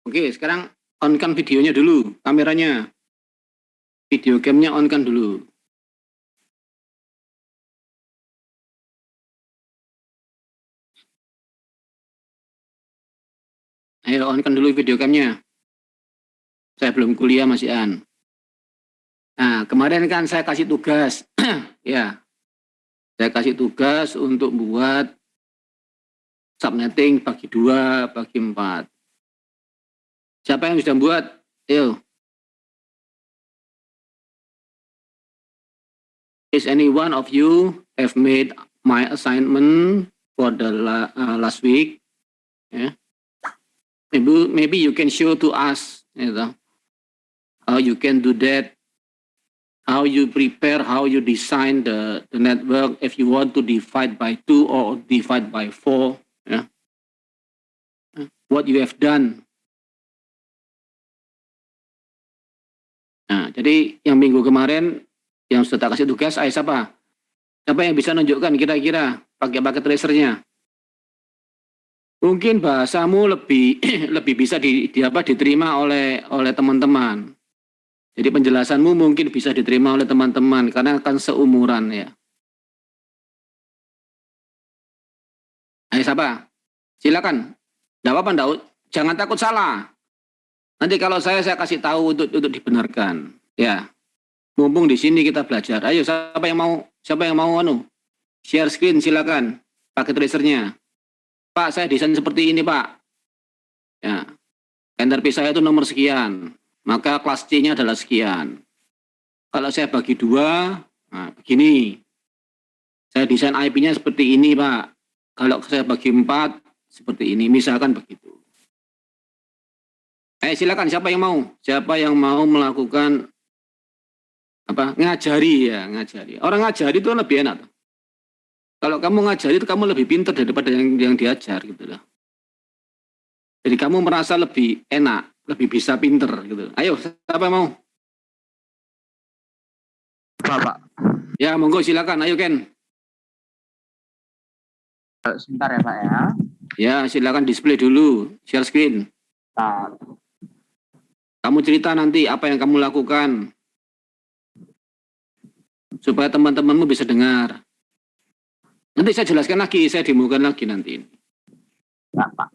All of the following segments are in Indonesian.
Oke, sekarang on-kan videonya dulu, kameranya. Video camnya on-kan dulu. Ayo on-kan dulu video camnya. Saya belum kuliah masih on. Nah, kemarin kan saya kasih tugas. Ya, saya kasih tugas untuk buat subnetting bagi 2, bagi 4. Siapa yang sudah buat? Ayo. Is any one of you have made my assignment for the last week? Yeah. Maybe you can show to us, you know, how you can do that, how you prepare, how you design the network if you want to divide by 2 or divide by 4. Yeah. What you have done. Nah, jadi yang minggu kemarin yang sudah tak kasih tugas, siapa? Siapa yang bisa nunjukkan kira-kira pakai tracernya? Mungkin bahasamu lebih lebih bisa diterima oleh teman-teman. Jadi penjelasanmu mungkin bisa diterima oleh teman-teman karena akan seumuran ya. Ayo siapa? Silakan. Tidak apa-apa, jangan takut salah. Nanti kalau saya kasih tahu untuk dibenarkan. Ya. Mumpung di sini kita belajar. Ayo siapa yang mau share screen silakan. Pakai tracernya. Pak, saya desain seperti ini, Pak. Ya. Entropy saya itu nomor sekian. Maka kelas C-nya adalah sekian. Kalau saya bagi 2, nah begini. Saya desain IP-nya seperti ini, Pak. Kalau saya bagi 4, seperti ini. Misalkan begitu. Silakan, siapa yang mau? Siapa yang mau melakukan ngajari ya, ngajari. Orang ngajari itu lebih enak. Kalau kamu ngajari itu kamu lebih pintar daripada yang diajar gitu loh. Jadi kamu merasa lebih enak, lebih bisa pinter gitu. Ayo, siapa mau? Pak. Ya, monggo silakan. Ayo Ken. Sebentar ya Pak ya. Ya, silakan display dulu, share screen. Bentar. Kamu cerita nanti apa yang kamu lakukan. Supaya teman-temanmu bisa dengar. Nanti saya jelaskan lagi, saya demokan lagi nanti. Ya Pak.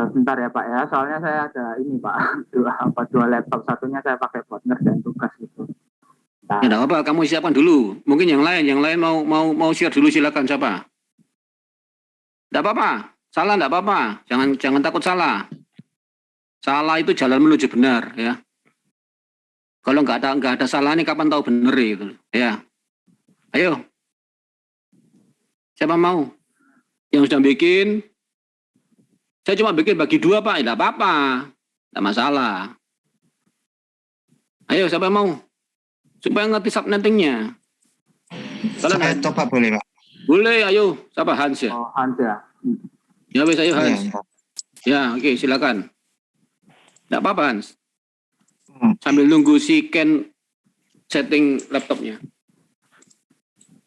Bentar ya Pak ya, soalnya saya ada ini Pak, dua laptop, satunya saya pakai buat ngerjain tugas gitu. Nah. Ya enggak apa, kamu siapkan dulu. Mungkin yang lain mau share dulu, silakan siapa? Enggak apa-apa, salah enggak apa-apa, jangan takut salah. Salah itu jalan menuju benar ya. Kalau enggak ada salah nih kapan tahu benar gitu ya. Ayo. Siapa mau? Yang sudah bikin? Saya cuma bikin bagi 2 Pak, enggak apa-apa. Enggak masalah. Ayo siapa mau? Supaya ngerti subnettingnya. Saya coba boleh Pak? Boleh, ayo. Siapa? Hans ya? Oh, Hans ya. Ya wes, ayo Hans. Ya, oke, silakan. Enggak apa-apa Hans. Sambil nunggu si Ken setting laptopnya.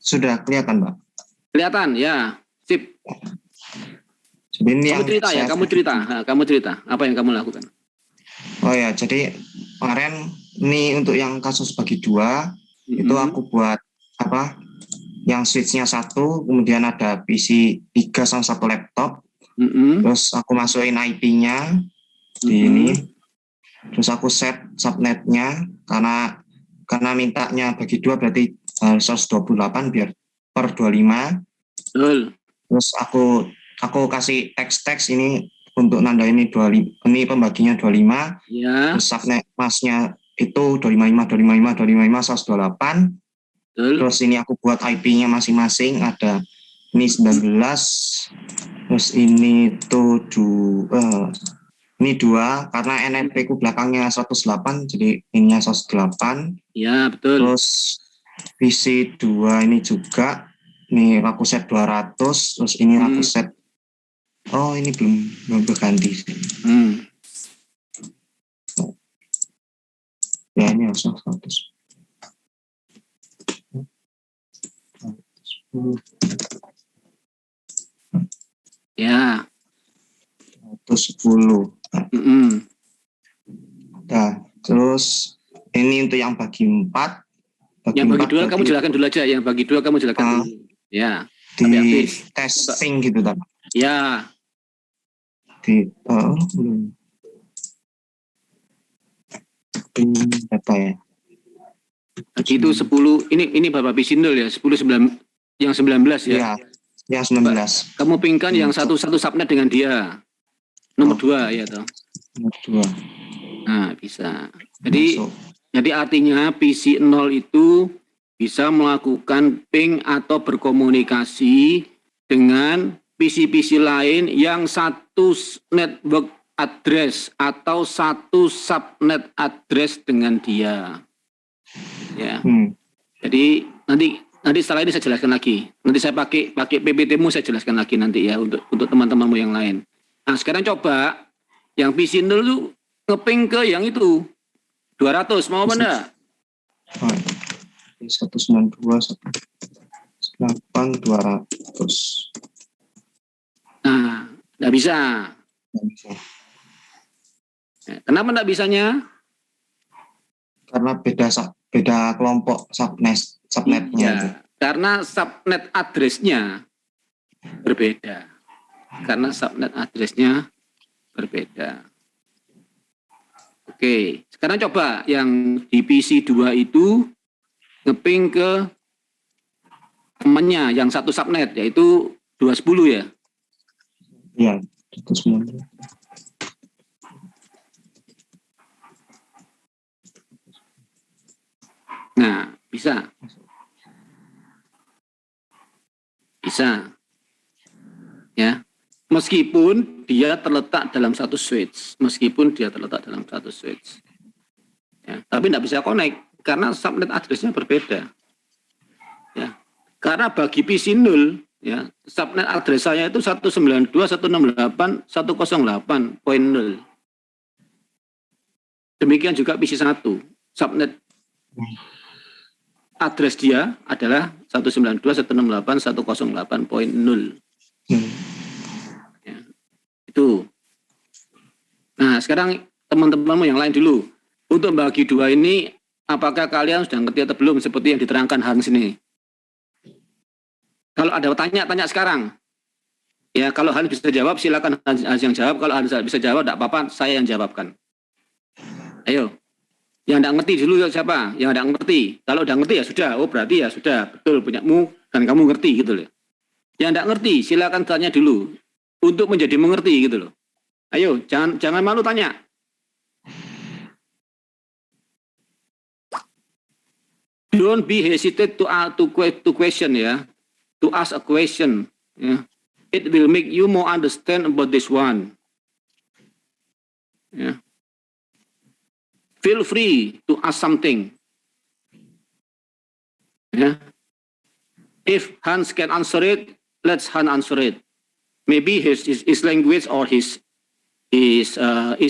Sudah kelihatan Pak? Kelihatan, ya. Sip. Ini kamu cerita. Apa yang kamu lakukan? Oh ya, jadi kemarin ini untuk yang kasus bagi 2, itu aku buat yang switch-nya 1, kemudian ada PC 3 sama 1 laptop. Terus aku masukin IP-nya di ini. Terus aku set subnetnya karena mintanya bagi 2 berarti 128 biar per 25. Betul. Terus aku kasih teks ini untuk nanda ini 25, ini pembaginya 25. Ya. Terus subnet masnya itu 255 128. Betul. Terus ini aku buat IP-nya masing-masing, ada ini 19. Terus ini ini 2 karena NLP ku belakangnya 108, jadi ininya 108. Ya, betul. Terus PC 2 ini juga, ini aku set 200, terus ini aku set, oh ini belum berganti. Ya ini harusnya 100. 110. Ya. 110. Mm-mm. Nah, terus ini untuk yang bagi 4. Yang bagi dua kamu jelaskan dulu aja. Yang bagi dua kamu jelaskan dulu. Ya. Sampai di habis. testing gitu kan. Ya. Di apa ya? Tadi itu 10. Ini Bapak Bisindel ya. 10 9 yang 19 ya. Ya, yang 19. Kamu pingkan yang satu subnet dengan dia. Nomor 2 ya toh. Nomor 2. Nah, bisa. Jadi Masuk. Jadi artinya PC 0 itu bisa melakukan ping atau berkomunikasi dengan PC-PC lain yang satu network address atau satu subnet address dengan dia. Ya. Jadi nanti setelah ini saya jelaskan lagi. Nanti saya pakai PPT-mu saya jelaskan lagi nanti ya untuk teman-temanmu yang lain. Nah, sekarang coba yang PC 0 itu ngeping ke yang itu 200 mau apa enggak? 192 108 200. Nah, enggak bisa. Nggak bisa. Kenapa enggak bisanya? Karena beda kelompok subnetnya Iya, itu. karena subnet address-nya berbeda. Karena subnet address-nya berbeda. Oke, sekarang coba yang di PC 2 itu ngeping ke temannya yang satu subnet yaitu 210 ya. Iya, itu semuanya. Nah, bisa. Bisa. Ya. Meskipun dia terletak dalam satu switch. Ya, tapi tidak bisa connect karena subnet address-nya berbeda. Ya. Karena bagi PC 0, ya, subnet address saya itu 192.168.108.0. Demikian juga PC 1. Subnet address dia adalah 192.168.108.0. Ya, itu. Nah, sekarang teman-temanmu yang lain dulu. Untuk bagi 2 ini, apakah kalian sudah ngerti atau belum seperti yang diterangkan Hans ini? Kalau ada tanya sekarang. Ya, kalau Hans bisa jawab, silakan Hans yang jawab. Kalau Hans bisa jawab, tidak apa-apa, saya yang jawabkan. Ayo. Yang tidak ngerti dulu siapa? Yang tidak ngerti. Kalau udah ngerti ya sudah. Oh, berarti ya sudah. Betul, punyamu dan kamu ngerti gitu loh. Yang tidak ngerti, silakan tanya dulu. Untuk menjadi mengerti gitu loh. Ayo, jangan malu tanya. Don't be hesitate to question ya. To ask a question. Ya. It will make you more understand about this one. Ya. Feel free to ask something. Yeah. If Hans can answer it, let's Hans answer it. Maybe his language or his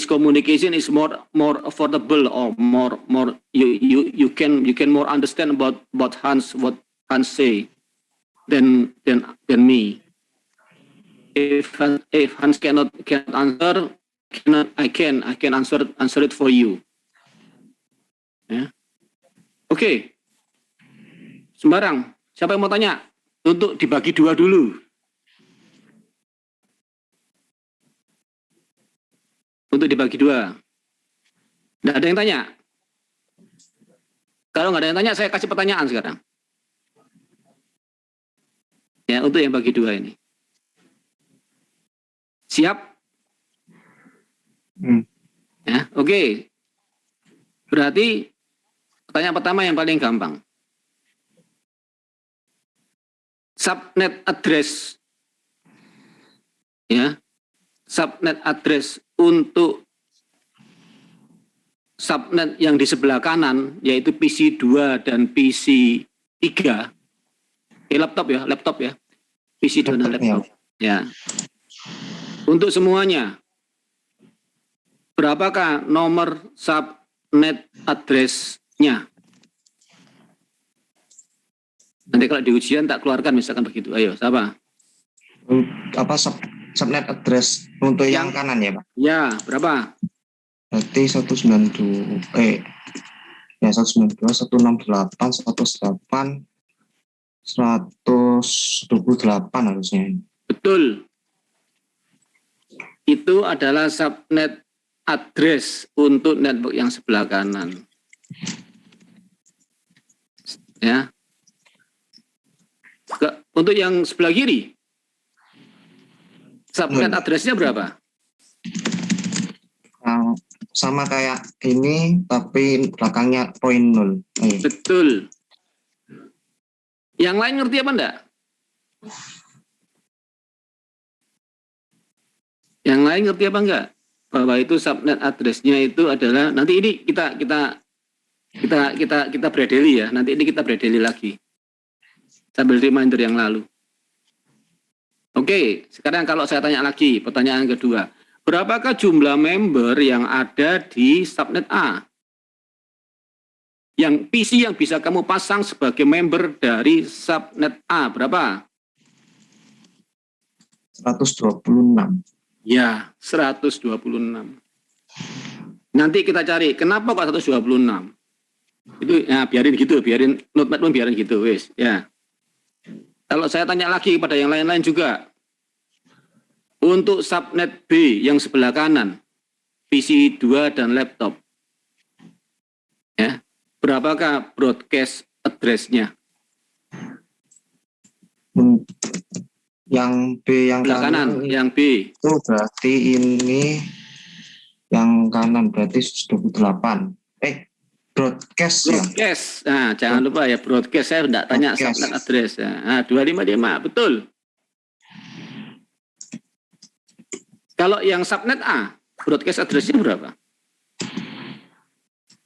communication is more affordable or more you can more understand about Hans what Hans say than me. If Hans cannot answer, I can answer it for you. Ya. Oke. Sembarang. Siapa yang mau tanya? Untuk dibagi 2 dulu. Untuk dibagi 2. Tidak ada yang tanya? Kalau nggak ada yang tanya, saya kasih pertanyaan sekarang. Ya, untuk yang bagi 2 ini. Siap? Ya, oke. Berarti pertanyaan pertama yang paling gampang. Subnet address. Ya. Subnet address untuk subnet yang di sebelah kanan yaitu PC 2 dan PC 3. Laptop ya. PC 2 dan laptop. Ya. Untuk semuanya. Berapakah nomor subnet address-nya. Nanti kalau di ujian tak keluarkan misalkan begitu. Ayo, siapa? Apa subnet address untuk yang kanan ya Pak? Ya, berapa? Berarti 192 ya 192 168 128 128 harusnya. Betul. Itu adalah subnet address untuk network yang sebelah kanan. Ya. Untuk yang sebelah kiri, subnet address-nya berapa? Sama kayak ini, tapi belakangnya poin 0. Betul. Yang lain ngerti apa enggak? Yang lain ngerti apa enggak? Bahwa itu subnet address-nya itu adalah, nanti ini kita bredeli ya. Nanti ini kita bredeli lagi. Sambil reminder yang lalu. Oke, sekarang kalau saya tanya lagi, pertanyaan kedua. Berapakah jumlah member yang ada di subnet A? Yang PC yang bisa kamu pasang sebagai member dari subnet A, berapa? 126. Ya, 126. Nanti kita cari, kenapa kok 126? Itu ya biarin gitu, biarin notepad pun biarin gitu, wes, ya. Kalau saya tanya lagi kepada yang lain-lain juga, untuk subnet B yang sebelah kanan, PC 2 dan laptop, ya, berapakah broadcast address-nya? Yang B yang Sebelah kanan, yang B. Itu berarti ini yang kanan berarti 128. Broadcast ya. Broadcast. Nah, jangan lupa ya broadcast. Saya tidak tanya subnet address. Nah, 255 betul. Kalau yang subnet A, broadcast address-nya berapa?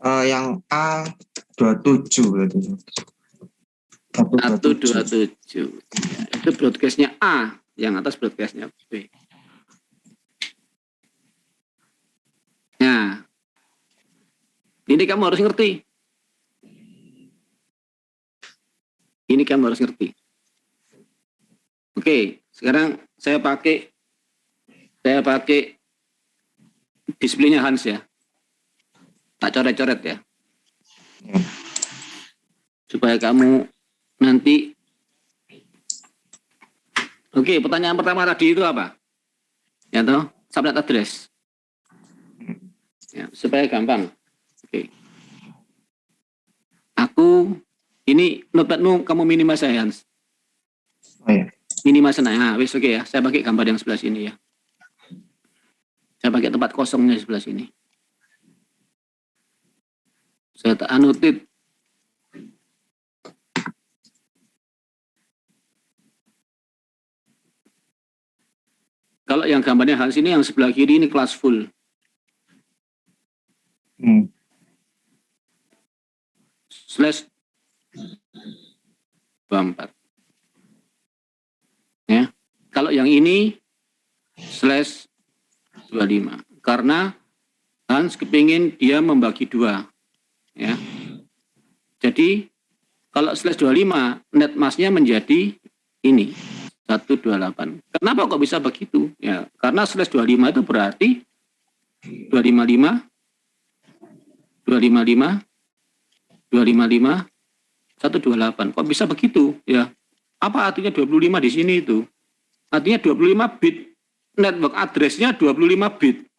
Yang A 27 berarti. 127. Ya, itu broadcast-nya A, yang atas broadcast-nya B. Nah, ini kamu harus ngerti. Ini kamu harus ngerti. Oke, sekarang saya pakai displaynya Hans ya. Tak coret-coret ya. Supaya kamu nanti. Oke, pertanyaan pertama tadi itu apa? Ya toh, subnet address. Ya, supaya gampang. Oke. Ini notepadmu kamu minima saya, Hans. Oh ya. Minima sana. Nah, wis oke ya. Saya pakai gambar yang sebelah sini ya. Saya pakai tempat kosongnya di sebelah sini. Saya tak anotit. Kalau yang gambarnya Hans ini yang sebelah kiri ini kelas full. Slash 24. Ya. Kalau yang ini slash 25. Karena Hans kepingin dia membagi dua. Ya. Jadi kalau slash 25 net mass-nya menjadi ini 128. Kenapa kok bisa begitu? Ya, karena slash 25 itu berarti 255 128. Kok bisa begitu? Ya. Apa artinya 25 di sini itu? Artinya 25 bit network address-nya 25 bit.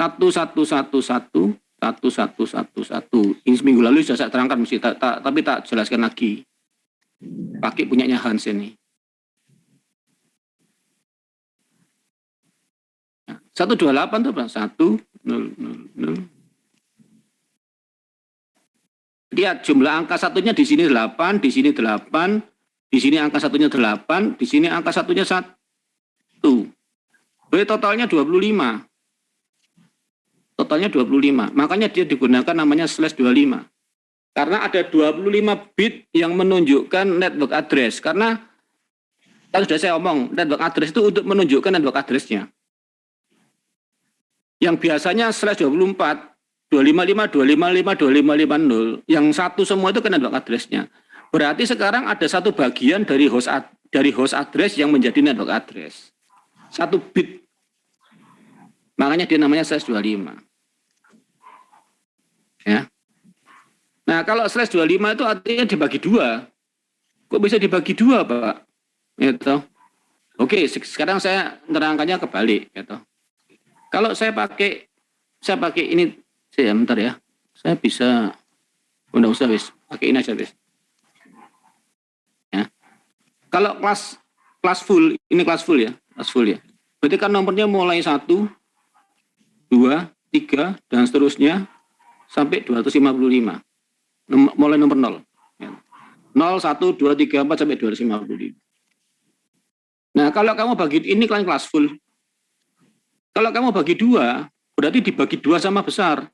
1111 1111. Ini seminggu lalu sudah saya terangkan mesti tapi tak jelaskan lagi. Pakai punyanya Hans ini. 128 itu apa? 1000. Lihat jumlah angka satunya di sini 8, di sini 8, di sini angka satunya 8, di sini angka satunya 1. Berarti totalnya 25. Totalnya 25. Makanya dia digunakan namanya slash 25. Karena ada 25 bit yang menunjukkan network address. Karena tadi sudah saya omong, network address itu untuk menunjukkan network address-nya. Yang biasanya slash 24 255, 255, 2550, yang satu semua itu kan network address-nya. Berarti sekarang ada satu bagian dari host address yang menjadi network address. Satu bit. Makanya dia namanya /25. Ya. Nah, kalau /25 itu artinya dibagi dua. Kok bisa dibagi dua, Pak? Gitu. Oke, sekarang saya nerangkannya kebalik, gitu. Kalau saya pakai ini, saya bentar ya. Saya bisa, udah usah wis, pakai ini aja wis. Ya. Kalau kelas full, ini kelas full ya, Berarti kan nomornya mulai 1, 2, 3 dan seterusnya sampai 255. Mulai nomor 0. 0, 1, 2, 3, 4 sampai 255. Nah, kalau kamu bagi ini kan kelas full. Kalau kamu bagi dua, berarti dibagi dua sama besar.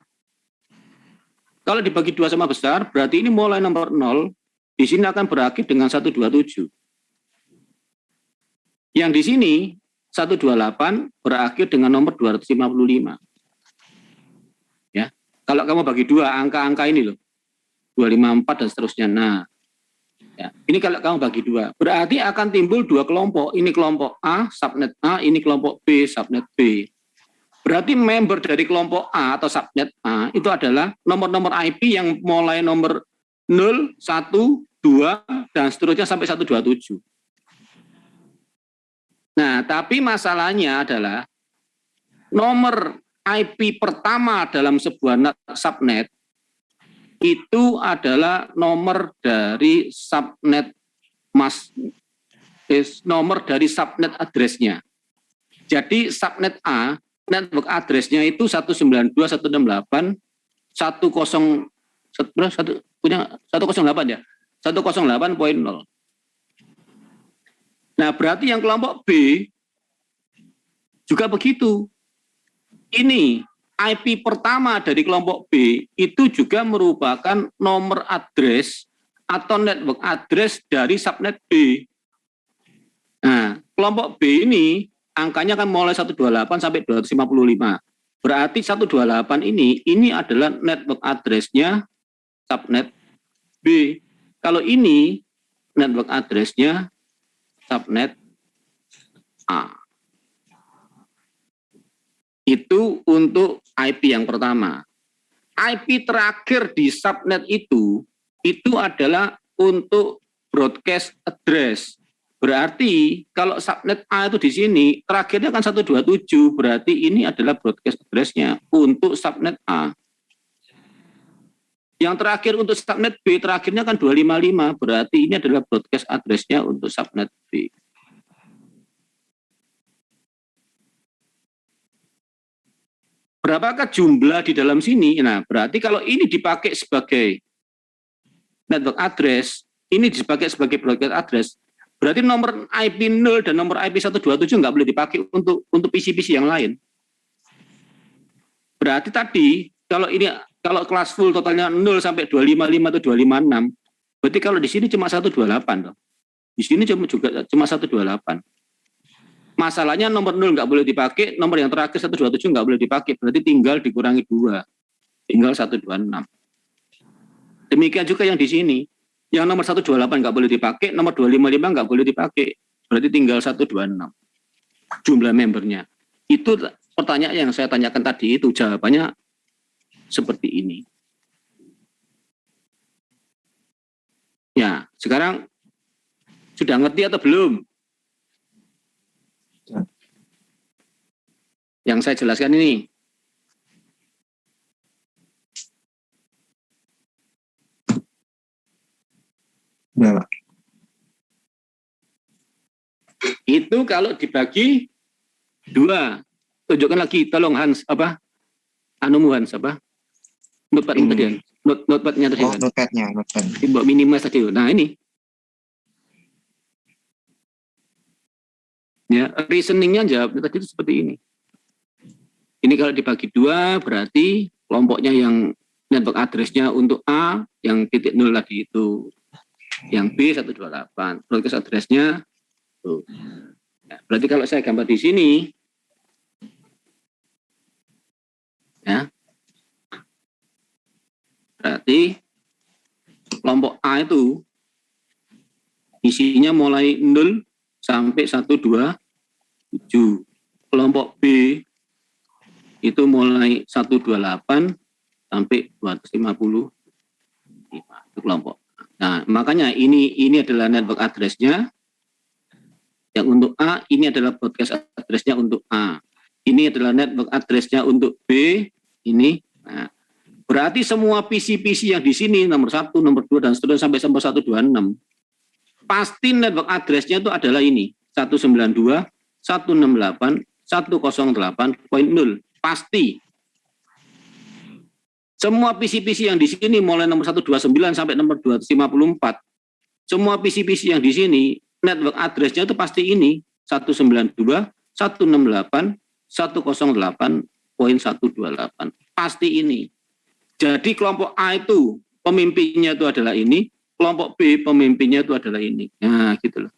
Kalau dibagi dua sama besar, berarti ini mulai nomor 0, di sini akan berakhir dengan 127. Yang di sini, 128 berakhir dengan nomor 255. Ya, kalau kamu bagi dua, angka-angka ini loh, 254 dan seterusnya. Nah, ya, ini kalau kamu bagi dua, berarti akan timbul dua kelompok. Ini kelompok A, subnet A, ini kelompok B, subnet B. Berarti member dari kelompok A atau subnet A itu adalah nomor-nomor IP yang mulai nomor 0, 1, 2, dan seterusnya sampai 127. Nah, tapi masalahnya adalah nomor IP pertama dalam sebuah subnet itu adalah nomor dari subnet nomor dari subnet address-nya. Jadi subnet A network address-nya itu 192.168.10 punya 108 ya. 108.0. Nah, berarti yang kelompok B juga begitu. Ini IP pertama dari kelompok B itu juga merupakan nomor address atau network address dari subnet B. Nah, kelompok B ini angkanya kan mulai 128 sampai 255. Berarti 128 ini adalah network address-nya subnet B. Kalau ini network address-nya subnet A. Itu untuk IP yang pertama. IP terakhir di subnet itu adalah untuk broadcast address. Berarti kalau subnet A itu di sini terakhirnya kan 127, berarti ini adalah broadcast address-nya untuk subnet A. Yang terakhir untuk subnet B terakhirnya kan 255, berarti ini adalah broadcast address-nya untuk subnet B. Berapakah jumlah di dalam sini? Nah, berarti kalau ini dipakai sebagai network address, ini dipakai sebagai broadcast address, berarti nomor IP 0 dan nomor IP 127 nggak boleh dipakai untuk PC-PC yang lain. Berarti tadi, kalau kelas full totalnya 0 sampai 255 atau 256, berarti kalau di sini cuma 128. Toh. Di sini cuma 128. Masalahnya nomor 0 nggak boleh dipakai, nomor yang terakhir 127 nggak boleh dipakai, berarti tinggal dikurangi 2, tinggal 126. Demikian juga yang di sini, yang nomor 128 nggak boleh dipakai, nomor 255 nggak boleh dipakai, berarti tinggal 126 jumlah membernya. Itu pertanyaan yang saya tanyakan tadi itu jawabannya seperti ini. Ya, sekarang sudah ngerti atau belum? Yang saya jelaskan ini. Ya, Pak. Itu kalau dibagi 2. Tunjukkan lagi, tolong Hans, Hans, Notepad tadi, Notepadnya tadi. Oh, notepad-nya. Mbak minimas tadi. Nah, ini. Ya, reasoningnya jawab tadi itu seperti ini. Ini kalau dibagi 2 berarti kelompoknya yang network address-nya untuk A yang titik 0 tadi itu, yang B 128. Broadcast address-nya tuh. Ya, berarti kalau saya gambar di sini, ya, Berarti kelompok A itu isinya mulai 0 sampai 127. Kelompok B itu mulai 128 sampai 250. Itu kelompok. Nah, makanya ini adalah network address-nya yang untuk A, ini adalah broadcast address-nya untuk A. Ini adalah network address-nya untuk B, ini. Nah, berarti semua PC-PC yang di sini nomor 1, nomor 2 dan seterusnya sampai 126 pasti network address-nya itu adalah ini 192, 168, 108.0 pasti. Semua PC-PC yang di sini mulai nomor 129 sampai nomor 254, semua PC-PC yang di sini network address-nya itu pasti ini 192, 168, 108.128 pasti ini. Jadi kelompok A itu pemimpinnya itu adalah ini, kelompok B pemimpinnya itu adalah ini. Nah, gitu loh.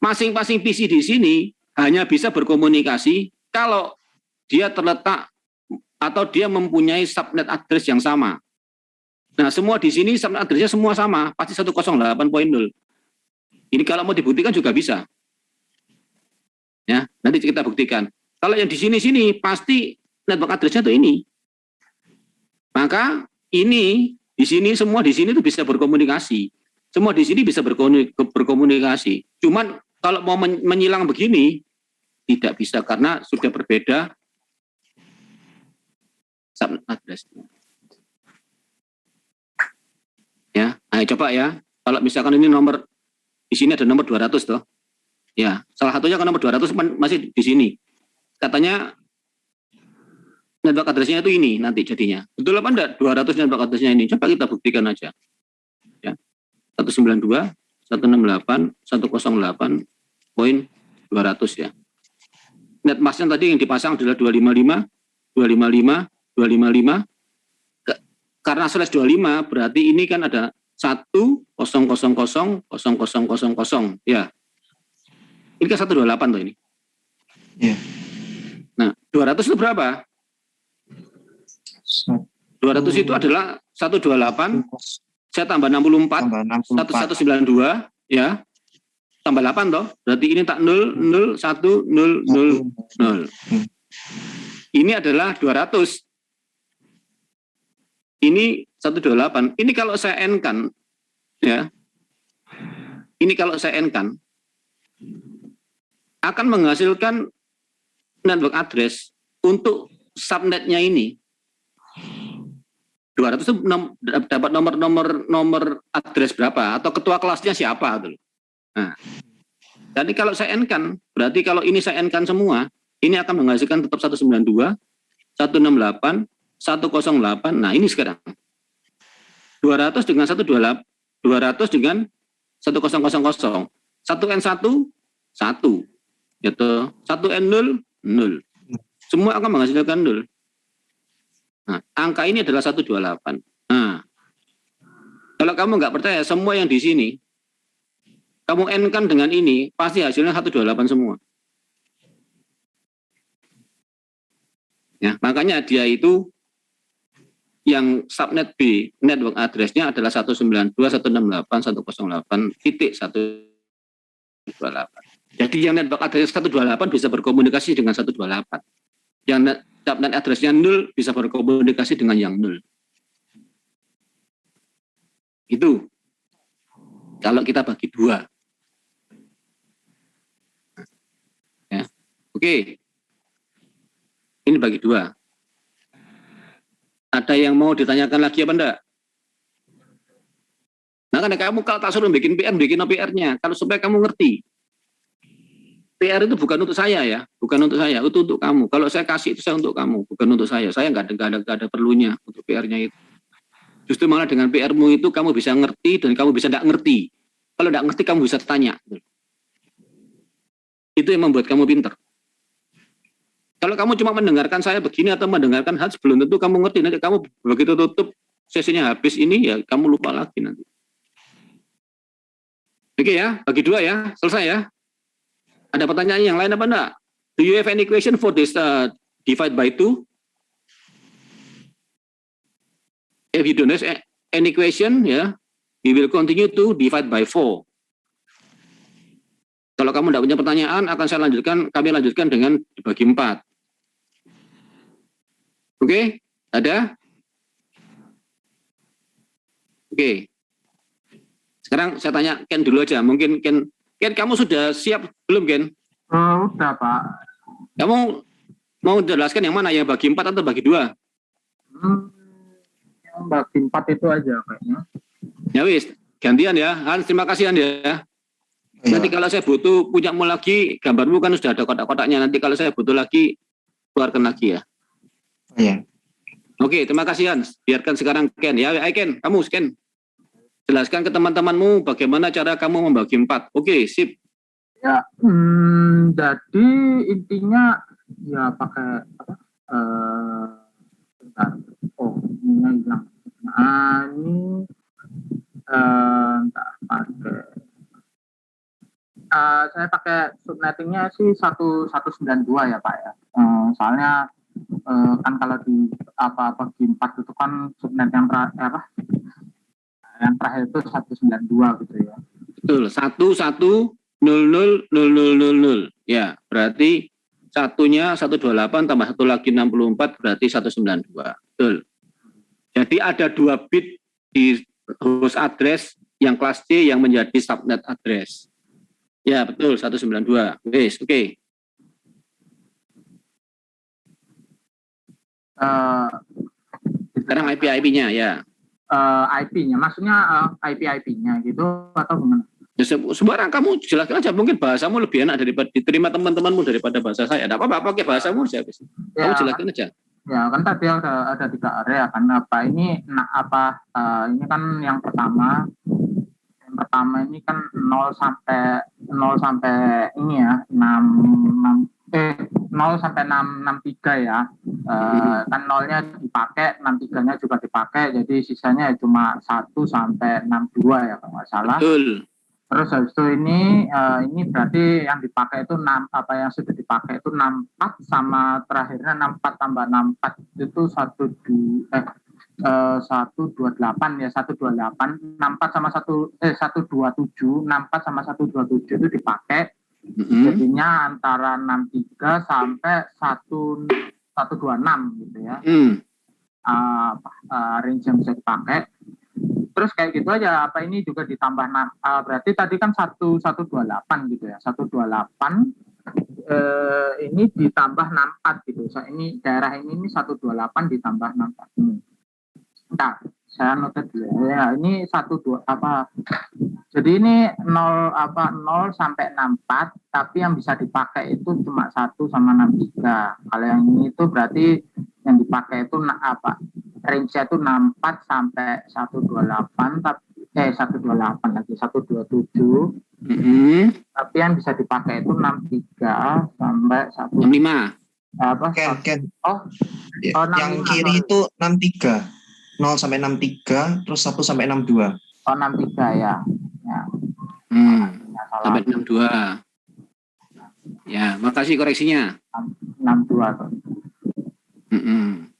Masing-masing PC di sini hanya bisa berkomunikasi kalau dia terletak atau dia mempunyai subnet address yang sama. Nah, semua di sini subnet address-nya semua sama, pasti 108.0. Ini kalau mau dibuktikan juga bisa. Ya, nanti kita buktikan. Kalau yang di sini pasti network address-nya itu ini. Maka ini di sini semua di sini itu bisa berkomunikasi. Semua di sini bisa berkomunikasi. Cuman kalau mau menyilang begini tidak bisa karena sudah berbeda subnet address-nya. Ya, ayo coba ya. Kalau misalkan ini nomor di sini ada nomor 200 toh. Ya, salah satunya kan nomor 200 masih di sini. Katanya network address-nya itu ini nanti jadinya. Betul apa enggak 200 network address-nya ini? Coba kita buktikan aja. Ya. 192, 168, 108.200 ya. Net mask-nya tadi yang dipasang adalah 255, 255, 255. Karena slash 25 berarti ini kan ada 10000000 ya. Ini kan 128 tuh ini. Iya. Nah, 200 itu berapa? 200 itu adalah 128, saya tambah 64, 192, ya. Tambah 8 toh, berarti ini tak 0, 0, 1, 0, 0, 0. Ini adalah 200. Ini 128. Ini kalau saya N-kan, ya. Ini kalau saya N-kan, akan menghasilkan network address untuk subnetnya ini. 200 itu dapat nomor address berapa atau ketua kelasnya siapa gitu. Nah, jadi kalau saya N-kan, berarti kalau ini saya N-kan semua, ini akan menghasilkan tetap 192, 168, 108. Nah, ini sekarang 200 dengan 128, 200 dengan 1000, 1N1 1, gitu. 1N0 0. Semua akan menghasilkan 0. Nah, angka ini adalah 128. Nah, kalau kamu nggak percaya, semua yang di sini, kamu N-kan dengan ini, pasti hasilnya 128 semua. Ya, makanya dia itu yang subnet B, network address-nya adalah 192.168.128. Jadi yang network address 128 bisa berkomunikasi dengan 128. Yang subnet address-nya 0 bisa berkomunikasi dengan yang 0. Itu kalau kita bagi 2. Ya. Oke. Ini bagi 2. Ada yang mau ditanyakan lagi apa enggak? Nah, kan kamu kalau tak suruh bikin PR-nya. Kalau supaya kamu ngerti. PR itu bukan untuk saya ya, bukan untuk saya, itu untuk kamu. Kalau saya kasih itu saya untuk kamu, bukan untuk saya. Saya nggak ada perlunya untuk PR-nya itu. Justru malah dengan PR-mu itu kamu bisa ngerti dan kamu bisa nggak ngerti. Kalau nggak ngerti kamu bisa tanya. Itu yang membuat kamu pintar. Kalau kamu cuma mendengarkan saya begini atau mendengarkan Hans, belum tentu kamu ngerti. Nanti kamu begitu tutup sesinya habis ini ya kamu lupa lagi nanti. Oke ya, bagi 2 ya, selesai ya. Ada pertanyaan yang lain apa enggak? Do you have any question for this divide by 2? If you don't have any question, ya, we will continue to divide by 4. Kalau kamu tidak punya pertanyaan, kami lanjutkan dengan dibagi 4. Oke? Ada? Oke. Sekarang saya tanya Ken dulu aja. Mungkin Ken kamu sudah siap belum, Ken? Udah, Pak. Kamu mau jelaskan yang mana, yang bagi 4 atau bagi 2? Yang bagi 4 itu aja kayaknya. Ya wis, gantian ya. Hans, terima kasih Hans ya. Nanti kalau saya butuh punyamu lagi, gambarmu kan sudah ada kotak-kotaknya. Nanti kalau saya butuh lagi, keluarkan lagi ya. Iya. Oke, terima kasih Hans. Biarkan sekarang Ken ya. Ayo Ken, kamu Ken. Jelaskan ke teman-temanmu bagaimana cara kamu membagi 4. Oke, sip. Ya, jadi intinya ya pakai apa? Bentar. Oh, ini hilang. Nah, ini entar pakai. Saya pakai subnettingnya sih 192 ya Pak ya. Soalnya kan kalau di bagi 4 itu kan subnet yang terakhir itu 192 gitu ya. Betul, 11000000. Ya, berarti satunya 128 tambah 1 lagi 64 berarti 192. Betul. Jadi ada 2 bit di host address yang kelas C yang menjadi subnet address. Ya, betul, 192. Wes, oke. Sekarang IP-nya ya. IP-nya, maksudnya IP-nya gitu atau gimana? Ya, sembarang kamu jelaskan aja, mungkin bahasamu lebih enak daripada diterima teman-temanmu daripada bahasa saya. Tidak apa-apa, pakai bahasamu aja. Kamu jelaskan aja. Ya kan tadi ada 3 area kan apa ini ini kan yang pertama ini kan 0 sampai ini ya 0 sampai 663 ya. Kan 0-nya dipakai, 63-nya juga dipakai, jadi sisanya cuma 1 sampai 62 ya kalau nggak salah. Betul. Terus habis itu ini berarti yang dipakai itu yang sudah dipakai itu 64 sama terakhirnya 64 tambah 64 itu 128 ya, 128, 64 sama 127, 64 sama 127 itu dipakai. Jadinya antara 63 sampai 126 gitu ya. Range yang bisa dipakai. Terus kayak gitu aja, ini juga ditambah berarti tadi kan 128 gitu ya. 128 ini ditambah 64 gitu. So, ini daerah ini 128 ditambah 64 ini. Nah, saya notet dulu ya. Ini 12 jadi ini 0 sampai 64, tapi yang bisa dipakai itu cuma 1 sama 63. Kalau yang ini itu berarti yang dipakai itu range-nya itu 64 sampai 128, 128 lagi 127. Tapi yang bisa dipakai itu 63 sampai 65. Ken. Yang 65, kiri itu 63. 0 sampai 63, terus 1 sampai 62. 63 ya. Sampai 62. Ya, makasih koreksinya. 62 tuh. 62.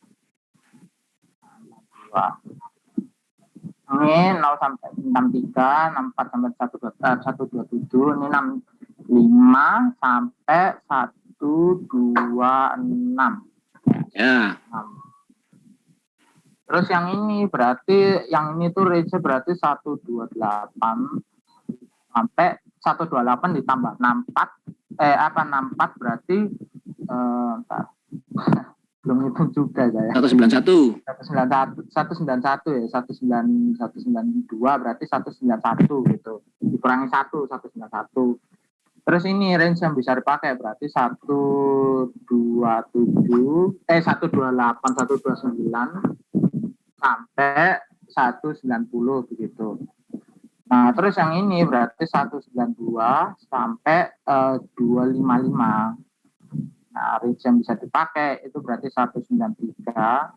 Ini 0 sampai 63, 64 sampai 127, ini 65 sampai 126. Ya. Terus yang ini berarti tuh range berarti 128 sampai 128 ditambah 64 64 berarti belum hitung juga saya. 191 ya, 192 berarti 191 gitu. Dikurangi 191. Terus ini range yang bisa dipakai berarti 128, 129 sampai 190 begitu. Nah, terus yang ini berarti 192 sampai 255. Nah, range yang bisa dipakai itu berarti 193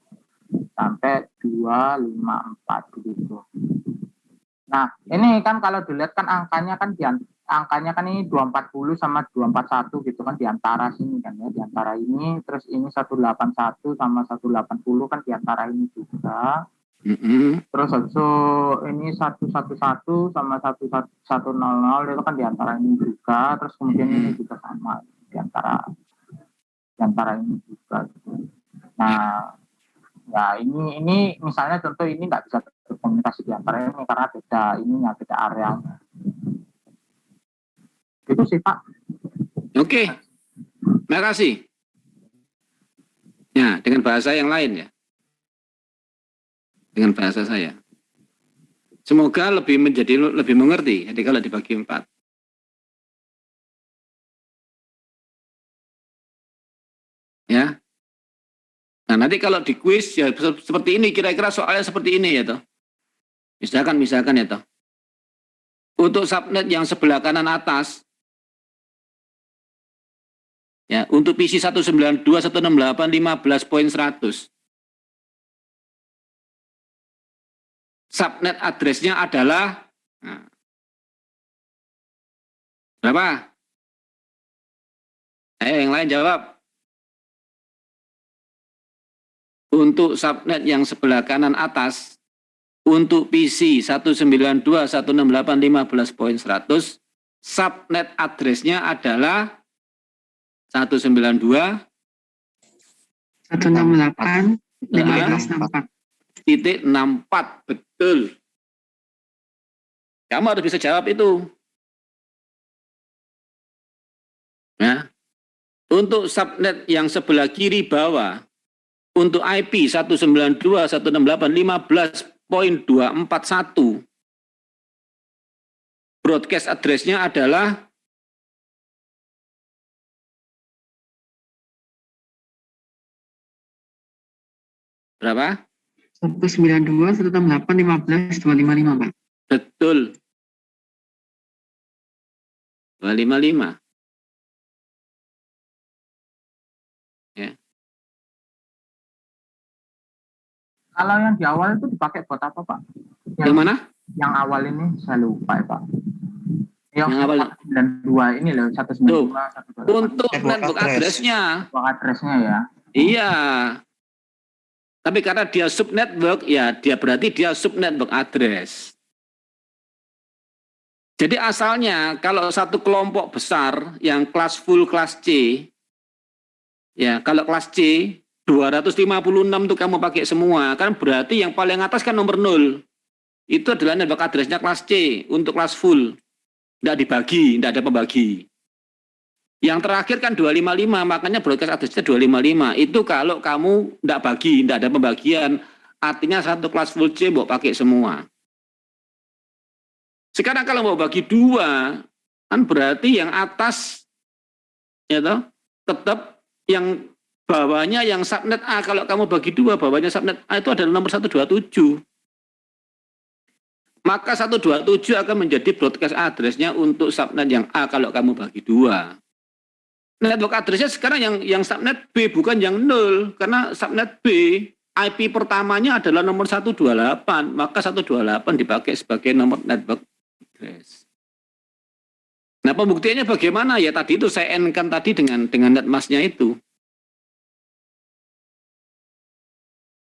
sampai 254 begitu. Nah, ini kan kalau dilihat kan angkanya kan ini 240 sama 241 gitu kan di antara sini kan ya, di antara ini, terus ini 181 sama 180 kan di antara ini juga. Terus habis itu ini 111 sama 1100 itu kan diantara ini juga, terus kemudian ini juga sama diantara ini juga. Nah, ya ini misalnya contoh ini nggak bisa berkomunikasi diantara ini karena beda areanya. Itu sih Pak. Oke, terima kasih. Ya, dengan bahasa yang lain ya. Dengan bahasa saya. Semoga lebih mengerti. Jadi kalau dibagi 4. Ya. Nah, nanti kalau di kuis ya seperti ini, kira-kira soalnya seperti ini ya toh. Misalkan ya toh. Untuk subnet yang sebelah kanan atas, ya, untuk PC 192.168.15.100. Subnet address-nya adalah berapa? Ayo yang lain jawab. Untuk subnet yang sebelah kanan atas, untuk PC 192.168.15.100, subnet address-nya adalah 192 168.15.64. Betul. Kamu harus bisa jawab itu. Ya. Untuk subnet yang sebelah kiri bawah, untuk IP 192.168.15.241, broadcast address-nya adalah berapa? 192.168.15.255, Pak. Betul. 255. Ya. Kalau yang di awal itu dipakai buat apa Pak? Yang mana? Yang awal ini saya lupa ya Pak. Yang awal 192 ini loh, 192, 128. Untuk network address-nya. Network address-nya ya. Iya. Tapi karena dia subnetwork, ya dia berarti dia subnetwork address. Jadi asalnya kalau satu kelompok besar yang kelas full kelas C, ya kalau kelas C 256 itu kamu pakai semua, kan berarti yang paling atas kan nomor 0. Itu adalah network address-nya kelas C untuk kelas full. Tidak dibagi, tidak ada pembagi. Yang terakhir kan 255, makanya broadcast address-nya 255. Itu kalau kamu tidak bagi, tidak ada pembagian, artinya satu kelas full C mau pakai semua. Sekarang kalau mau bagi 2, kan berarti yang atas ya toh, tetap yang bawahnya yang subnet A. Kalau kamu bagi 2, bawahnya subnet A itu adalah nomor 127. Maka 127 akan menjadi broadcast address-nya untuk subnet yang A kalau kamu bagi 2. Network address-nya sekarang yang subnet B, bukan yang 0. Karena subnet B, IP pertamanya adalah nomor 128. Maka 128 dipakai sebagai nomor network address. Nah, pembuktiannya bagaimana? Ya tadi itu saya N-kan tadi dengan netmask-nya itu.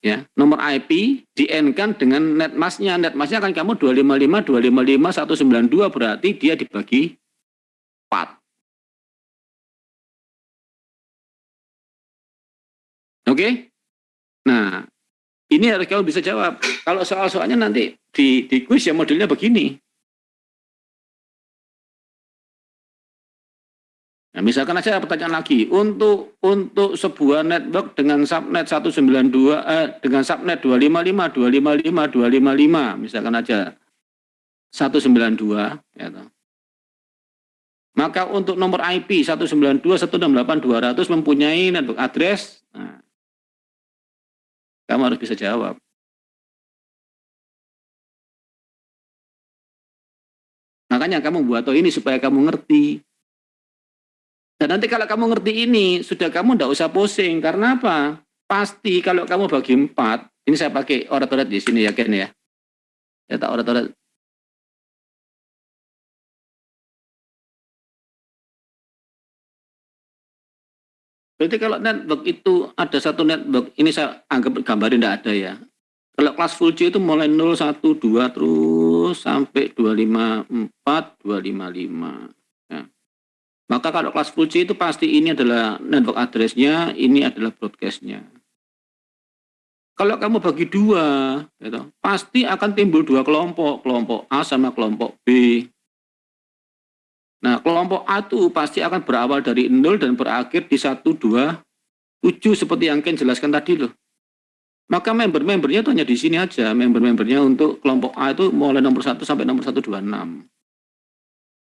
Ya, nomor IP di N-kan dengan netmask-nya. Netmask-nya kan kamu 255, 192, berarti dia dibagi 4. Oke? Nah, ini harus kamu bisa jawab. Kalau soal-soalnya nanti di kuis ya modelnya begini. Nah, misalkan aja pertanyaan lagi, untuk sebuah network dengan subnet 192 dengan subnet 255 misalkan aja 192 ya toh. Maka untuk nomor IP 192.168.200 mempunyai network address. Nah, kamu harus bisa jawab. Makanya kamu buat ini supaya kamu ngerti. Dan nanti kalau kamu ngerti ini, sudah kamu tidak usah pusing. Karena apa? Pasti kalau kamu bagi 4, ini saya pakai orat-orat di sini ya Ken ya. Ya tak orat-orat. Berarti kalau network itu ada satu network, ini saya anggap gambarin tidak ada ya. Kalau kelas full C itu mulai 0, 1, 2 terus sampai 254, 255. Ya. Maka kalau kelas full C itu pasti ini adalah network address-nya, ini adalah broadcast-nya. Kalau kamu bagi dua, gitu, pasti akan timbul dua kelompok, kelompok A sama kelompok B. Nah, kelompok A itu pasti akan berawal dari 0 dan berakhir di 1, 2, 7 seperti yang Ken jelaskan tadi loh. Maka member-membernya itu hanya di sini aja. Member-membernya untuk kelompok A itu mulai nomor 1 sampai nomor 126.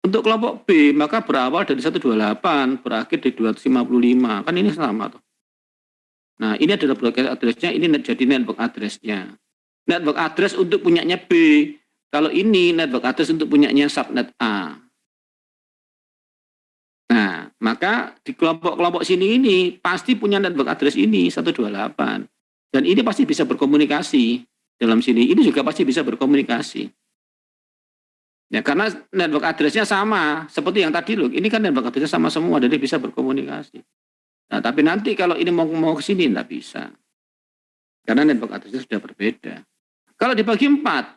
Untuk kelompok B, maka berawal dari 128, berakhir di 255. Kan ini sama tuh. Nah, ini adalah broadcast address-nya, ini jadi network address-nya. Network address untuk punyanya B. Kalau ini network address untuk punyanya subnet A. Nah, maka di kelompok-kelompok sini ini pasti punya network address ini 128. Dan ini pasti bisa berkomunikasi dalam sini. Ini juga pasti bisa berkomunikasi. Ya, karena network address-nya sama seperti yang tadi loh. Ini kan network address-nya sama semua, jadi bisa berkomunikasi. Nah, tapi nanti kalau ini mau ke sini tidak bisa. Karena network address-nya sudah berbeda. Kalau dibagi 4,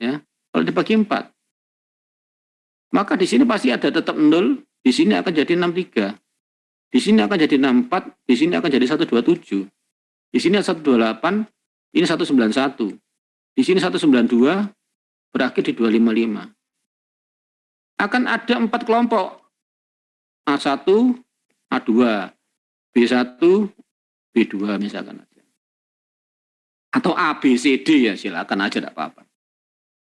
ya, kalau dibagi 4, maka di sini pasti ada tetap 0, di sini akan jadi 63. Di sini akan jadi 64, di sini akan jadi 127. Di sini 128, ini 191. Di sini 192, berakhir di 255. Akan ada 4 kelompok. A1, A2, B1, B2 misalkan aja. Atau A, B, C, D ya silakan aja tidak apa-apa.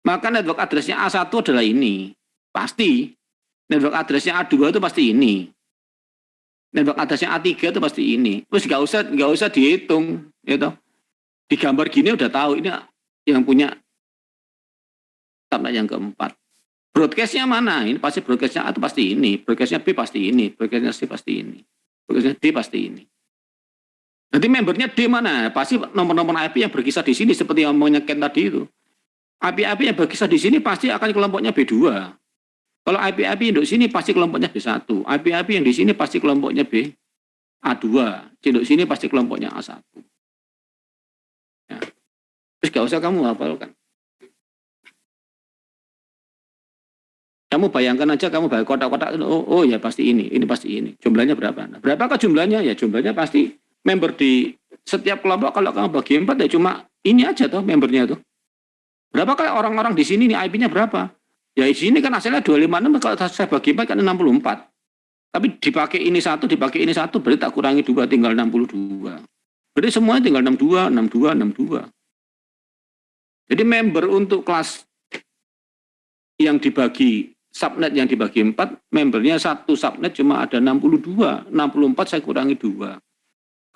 Maka network address-nya A1 adalah ini. Pasti. Network address-nya A2 itu pasti ini. Network address-nya A3 itu pasti ini. Terus nggak usah dihitung, gitu. Di gambar gini udah tahu ini yang punya subnet yang keempat. Broadcast-nya mana? Ini pasti broadcast-nya A itu pasti ini, broadcast-nya B pasti ini, broadcast-nya C pasti ini, broadcast-nya D pasti ini. Nanti membernya D mana? Pasti nomor-nomor IP yang berkisar di sini seperti yang omongnya Ken tadi itu. IP-IP yang berkisar di sini pasti akan kelompoknya B2. Kalau IP-IP yang di sini pasti kelompoknya B1. IP-IP yang di sini pasti kelompoknya A2. Di sini pasti kelompoknya A1. Ya. Terus gak usah kamu hafalkan. Kamu bayangkan aja, kamu bayar kotak-kotak, oh ya pasti ini pasti ini. Jumlahnya berapa? Nah, berapakah jumlahnya? Ya jumlahnya pasti member di setiap kelompok kalau kamu bagi 4 ya cuma ini aja tuh membernya tuh. Berapakah orang-orang di sini nih IP-nya berapa? Ya di sini kan hasilnya 256, kalau saya bagi 4 kan 64. Tapi dipakai ini satu, berarti tak kurangi 2, tinggal 62. Berarti semuanya tinggal 62, 62, 62. Jadi member untuk kelas yang dibagi subnet yang dibagi 4, membernya satu subnet cuma ada 62. 64 saya kurangi 2.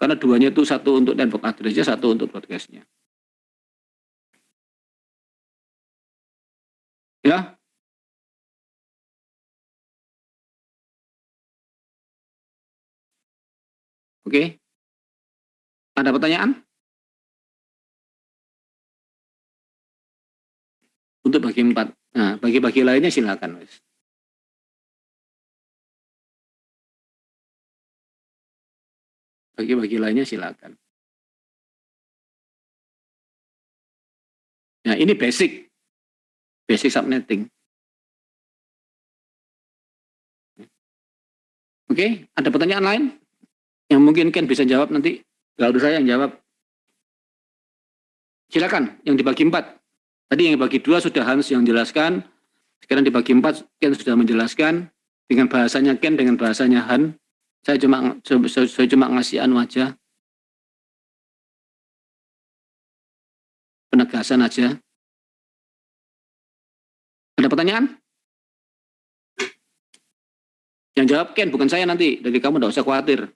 Karena 2-nya itu satu untuk network address-nya, satu untuk broadcast-nya. Ya. Oke. Ada pertanyaan? Untuk bagi 4. Nah, bagi-bagi lainnya silakan, Mas. Bagi-bagi lainnya silakan. Nah, ini basic subnetting. Oke, ada pertanyaan lain? Yang mungkin Ken bisa jawab nanti. Gak usah saya yang jawab. Silakan, yang dibagi 4. Tadi yang dibagi 2 sudah Hans yang jelaskan. Sekarang dibagi 4, Ken sudah menjelaskan. Dengan bahasanya Ken, dengan bahasanya Han. Saya cuma ngasih anu aja. Penegasan aja. Ada pertanyaan? Yang jawab Ken, bukan saya nanti. Jadi kamu tidak usah khawatir.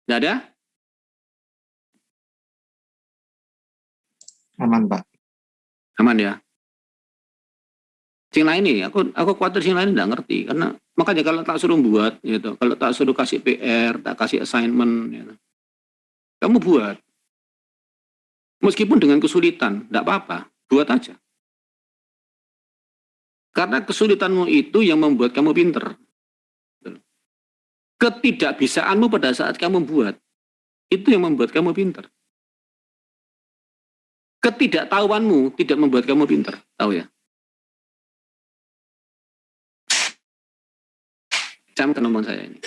Tidak ada? Aman, Pak. Aman ya. Sing lain nih, aku khawatir sing lain tidak ngerti. Karena makanya kalau tak suruh buat, gitu. Kalau tak suruh kasih PR, tak kasih assignment, gitu. Kamu buat. Meskipun dengan kesulitan, tidak apa-apa. Buat aja. Karena kesulitanmu itu yang membuat kamu pinter. Ketidakbisaanmu pada saat kamu buat, itu yang membuat kamu pinter. Ketidaktahuanmu tidak membuat kamu pinter. Tahu ya? Camkan omongan saya ini.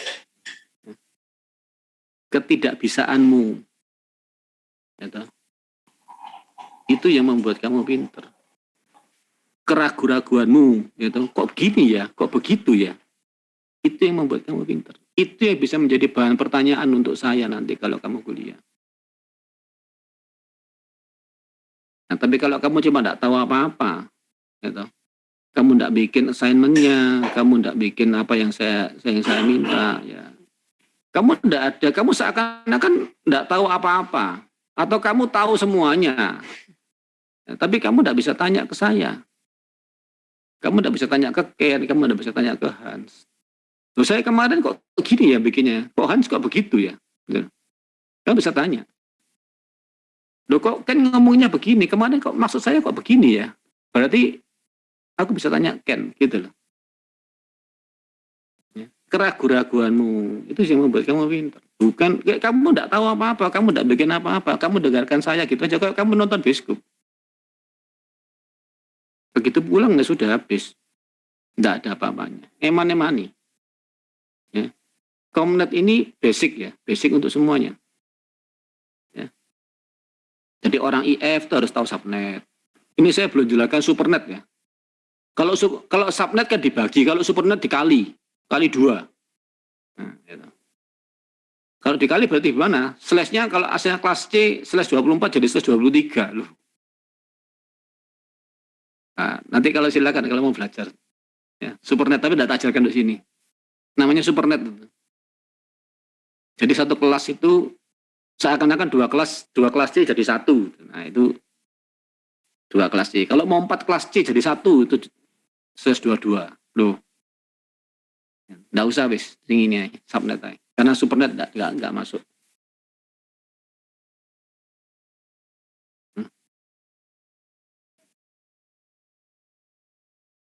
Ketidakbisaanmu. Gitu. Itu yang membuat kamu pinter. Keraguan-raguanmu, gitu. Kok gini ya? Kok begitu ya? Itu yang membuat kamu pinter. Itu yang bisa menjadi bahan pertanyaan untuk saya nanti kalau kamu kuliah. Nah, tapi kalau kamu cuma tidak tahu apa-apa, gitu. Kamu tidak bikin assignment-nya, kamu tidak bikin apa yang saya minta, ya. Kamu tidak ada, kamu seakan-akan tidak tahu apa-apa, atau kamu tahu semuanya, ya, tapi kamu tidak bisa tanya ke saya. Kamu tidak bisa tanya ke Ken, kamu tidak bisa tanya ke Hans. Loh, saya kemarin kok begini ya bikinnya, kok Hans kok begitu ya? Gitu. Kamu bisa tanya. Loh, kok Ken ngomongnya begini, kemarin kok maksud saya kok begini ya? Berarti aku bisa tanya Ken, gitu loh. Ya. Keraguan-raguanmu itu yang membuat kamu pintar. Bukan, kamu tidak tahu apa-apa, kamu tidak bikin apa-apa, kamu dengarkan saya gitu aja, kayak kamu nonton bioskop. Begitu pulang ya sudah habis. Tidak ada apa-apanya. Eman-emani. Ya. Komnet ini basic ya, basic untuk semuanya. Ya. Jadi orang IF itu harus tahu subnet. Ini saya belum jelaskan supernet ya. Kalau subnet kan dibagi, kalau supernet kali 2. Nah, gitu. Kalau dikali berarti gimana? Slash-nya kalau asalnya kelas C slash 24 jadi slash 23 loh. Nah, nanti kalau silakan kalau mau belajar ya, supernet tapi tidak ajarkan di sini. Namanya supernet. Jadi satu kelas itu seakan-akan dua kelas C jadi 1. Nah, itu 2 kelas C. Kalau mau 4 kelas C jadi 1 itu slash 22 loh. Nggak usah wis ini subnet aja. Karena supernet nggak masuk.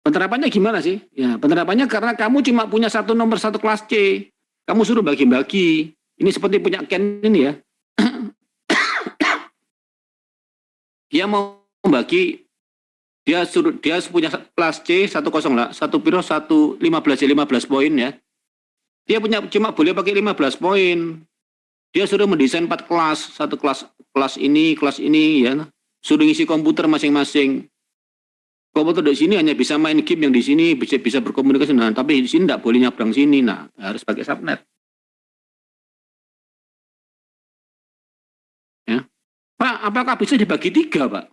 Penerapannya gimana sih? Ya, penerapannya karena kamu cuma punya satu nomor satu kelas C. Kamu suruh bagi-bagi. Ini seperti punya Ken ini ya. Dia mau membagi, dia punya kelas C 101 piro 115 poin ya. Dia cuma boleh pakai 15 poin. Dia suruh mendesain 4 kelas, satu kelas ini ya. Suruh ngisi komputer masing-masing. Komputer di sini hanya bisa main game yang di sini bisa berkomunikasi, nah, tapi di sini tidak boleh nyabrang sini, nah harus pakai subnet. Ya. Pak, apakah bisa dibagi 3, Pak?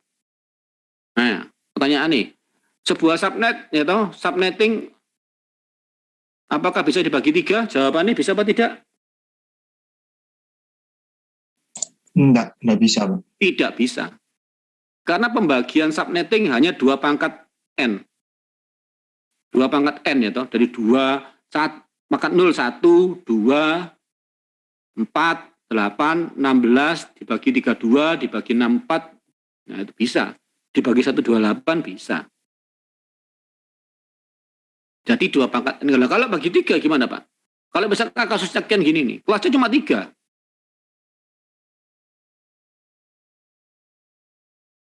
Nah, pertanyaan nih, sebuah subnet, ya toh, subnetting, apakah bisa dibagi 3? Jawabannya bisa apa tidak? Enggak bisa, Pak. Tidak bisa. Karena pembagian subnetting hanya 2 pangkat N. 2 pangkat N ya toh, dari 2, pangkat 0, 1, 2, 4, 8, 16, dibagi 32, dibagi 64, nah itu bisa. Dibagi 128 bisa. Jadi 2 pangkat N. Kalau bagi 3 gimana Pak? Kalau misalkan kasusnya Ken gini nih, kelasnya cuma 3.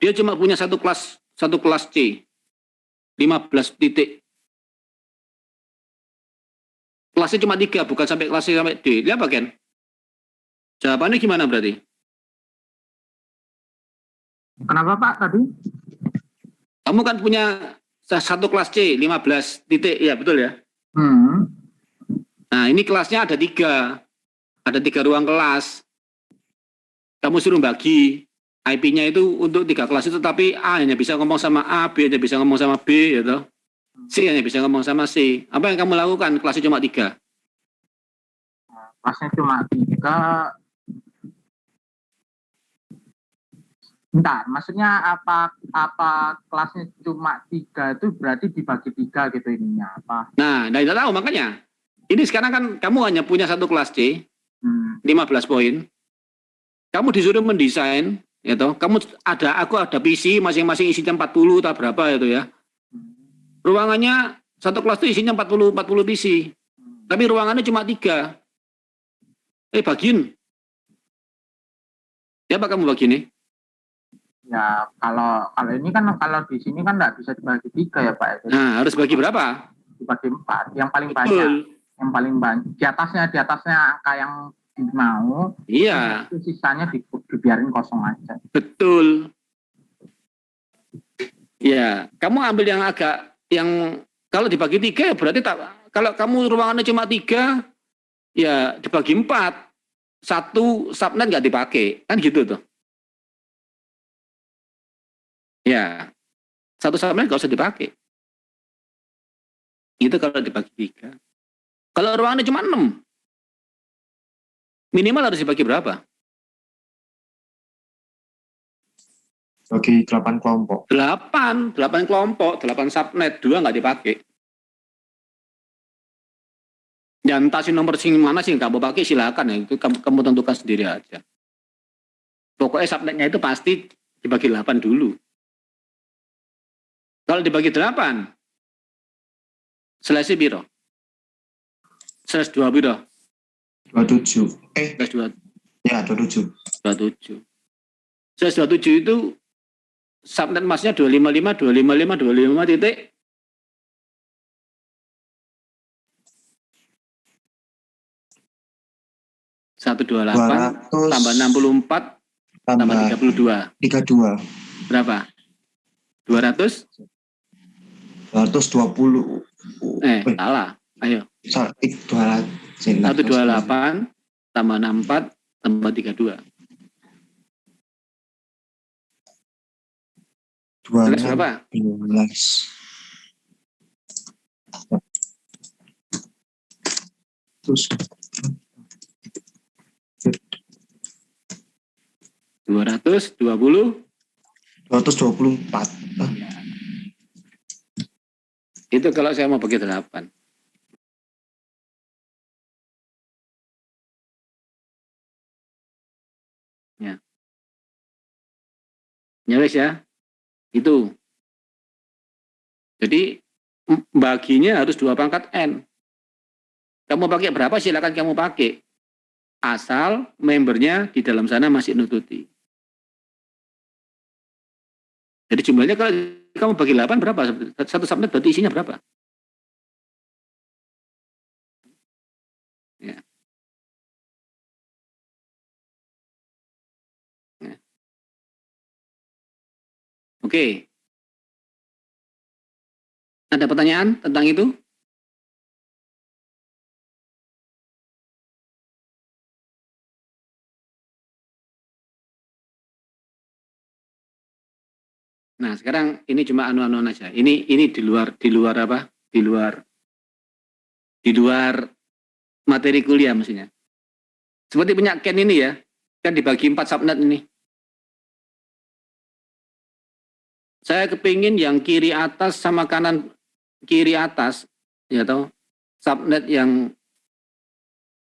Dia cuma punya satu kelas C, 15 titik. Kelasnya cuma 3, bukan sampai kelas C sampai D. Lihat apa, Ken? Jawabannya gimana berarti? Kenapa Pak tadi? Kamu kan punya satu kelas C, 15 titik, ya betul ya? Nah, ini kelasnya ada 3. Ada 3 ruang kelas. Kamu suruh bagi. IP-nya itu untuk 3 kelas itu, tapi A hanya bisa ngomong sama A, B hanya bisa ngomong sama B, gitu. C hanya bisa ngomong sama C. Apa yang kamu lakukan? Kelasnya cuma 3. Kelasnya cuma 3. Bentar, maksudnya apa kelasnya cuma 3 itu berarti dibagi 3 gitu ininya apa? Nah, tidak tahu makanya. Ini sekarang kan kamu hanya punya satu kelas C, 15 poin. Kamu disuruh mendesain, ya toh, aku ada PC masing-masing isinya 40 atau berapa itu ya. Ruangannya satu kelas itu isinya 40 PC. Tapi ruangannya cuma 3. Bagiin. Siapa kamu bagi ini? Ya kalau ini kan kalau di sini kan nggak bisa dibagi 3 ya Pak. Jadi Nah, harus bagi berapa? dibagi 4. Yang paling Betul. banyak, yang paling banyak di atasnya angka yang mau. Iya. Itu sisanya dibiarin kosong aja. Betul. Ya, kamu ambil yang kalau dibagi 3 ya berarti kalau kamu ruangannya cuma 3, ya dibagi 4. 1 subnet nggak dipakai, kan gitu tuh. Ya, 1 subnet nggak usah dipakai. Itu kalau dibagi 3. Kalau ruangannya cuma 6, minimal harus dibagi berapa? Bagi 8 kelompok. 8 kelompok, 8 subnet, 2 nggak dipakai. Dan entah nomor sing mana sih nggak mau pakai silakan ya, itu kamu tentukan sendiri aja. Pokoknya subnetnya itu pasti dibagi 8 dulu. Kalau dibagi 8, selesai biro. Selesai 2 biro. 27. Selesai 2. Ya, 27. 27. Selesai 27 itu subnet masnya 255, 255, 255 titik. Satu 28 tambah 64 tambah 32. 32. Berapa? 200? 220. Salah. Ayo. 200. 128 tambah 64 tambah 32. 12 berapa? 12. Terus 220. 224. Itu kalau saya mau bagi 8. Ya. Nyaris ya. Itu. Jadi baginya harus 2 pangkat N. Kamu pakai berapa silakan kamu pakai. Asal membernya di dalam sana masih nututi. Jadi jumlahnya kalau kamu bagi 8 berapa? Satu subnet berarti isinya berapa? Ya. Ya. Oke. Ada pertanyaan tentang itu? Nah, sekarang ini cuma anu-anu aja. Ini di luar apa? Di luar materi kuliah maksudnya. Seperti punya Ken ini ya, kan dibagi 4 subnet ini. Saya kepingin yang kiri atas sama kanan kiri atas, ya toh, subnet yang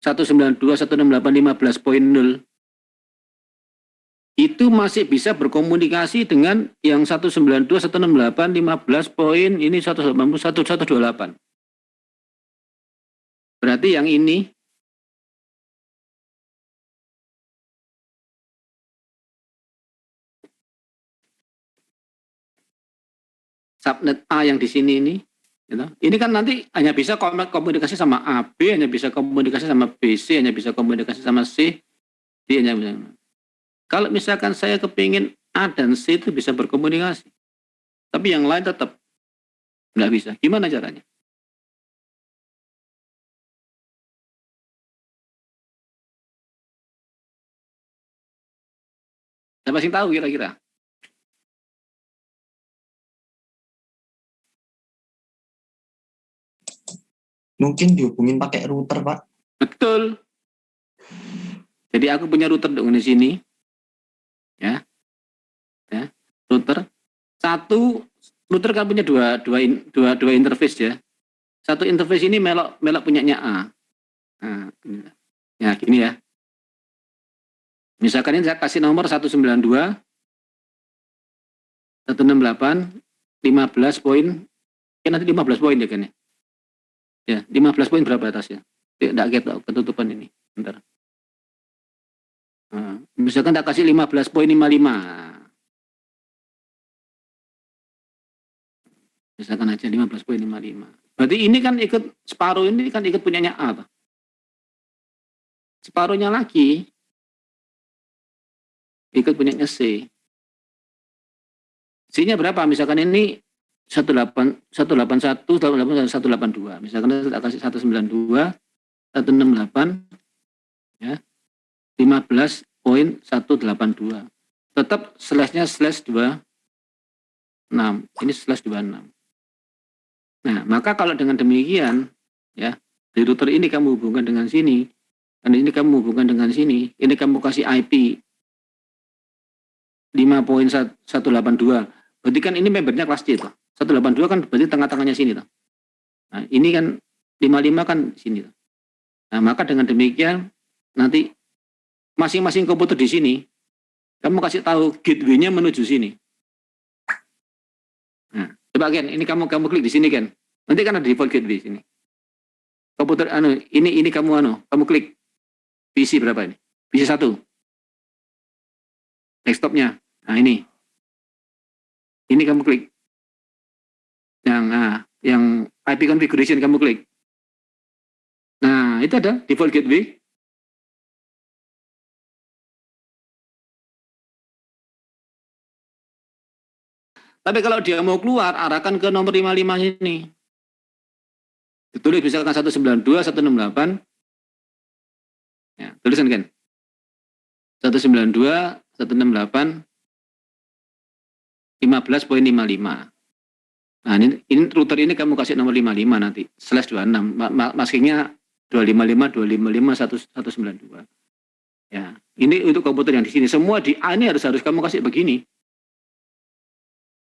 192.168.15.0 itu masih bisa berkomunikasi dengan yang 192.168.15 poin ini 181.128. Berarti yang ini subnet A yang di sini ini, gitu. Ini kan nanti hanya bisa komunikasi sama A, B hanya bisa komunikasi sama B, C hanya bisa komunikasi sama C, D hanya bisa. Kalau misalkan saya kepingin A dan C itu bisa berkomunikasi, tapi yang lain tetap nggak bisa. Gimana caranya? Siapa sih tahu kira-kira? mungkin dihubungin pakai router, Pak. Betul. Jadi aku punya router di sini, ya, router. Satu router kan punya dua interface ya. Satu interface ini melok punyanya A. Nah, ya gini ya. Misalkan ini saya kasih nomor 192.168.15 poin Kan nanti 15 poin ya kan ya. Ya, 15 poin berapa atasnya? Tidak get ketutupan ini. Bentar. Nah, misalkan tak kasih 15 poin 55. Misalkan aja 15 poin 55. Berarti ini kan ikut separuh ini kan ikut punyanya A. Toh. Separuhnya lagi ikut punyanya C. C-nya berapa? Misalkan ini 181, 182. Misalkan tak kasih 192, 168, ya, 15.182. Tetap slash-nya slash 26. Ini slash 26. Nah, maka kalau dengan demikian, ya, di router ini kamu hubungkan dengan sini, dan ini kamu hubungkan dengan sini, ini kamu kasih IP 5.182. Berarti kan ini membernya kelas C toh. 182 kan berarti tengah-tengahnya sini toh. Nah, ini kan 55 kan sini toh. Nah, maka dengan demikian nanti masing-masing komputer di sini kamu kasih tahu gateway-nya menuju sini. Nah, coba Ken, ini kamu klik di sini Ken. Nanti kan ada default gateway sini. Komputer ini kamu klik PC berapa ini? PC 1. Desktopnya. Nah, ini. Ini kamu klik. Yang IP configuration kamu klik. Nah, itu ada default gateway. Tapi kalau dia mau keluar, arahkan ke nomor 55 ini. Ditulis misalkan 192, 168. Ya, tulisan kan? 192, 168, 15.55. Nah, ini router ini kamu kasih nomor 55 nanti, slash 26. Maskingnya 255, 255, 192. Ya, ini untuk komputer yang di sini. Semua di A ini harus kamu kasih begini.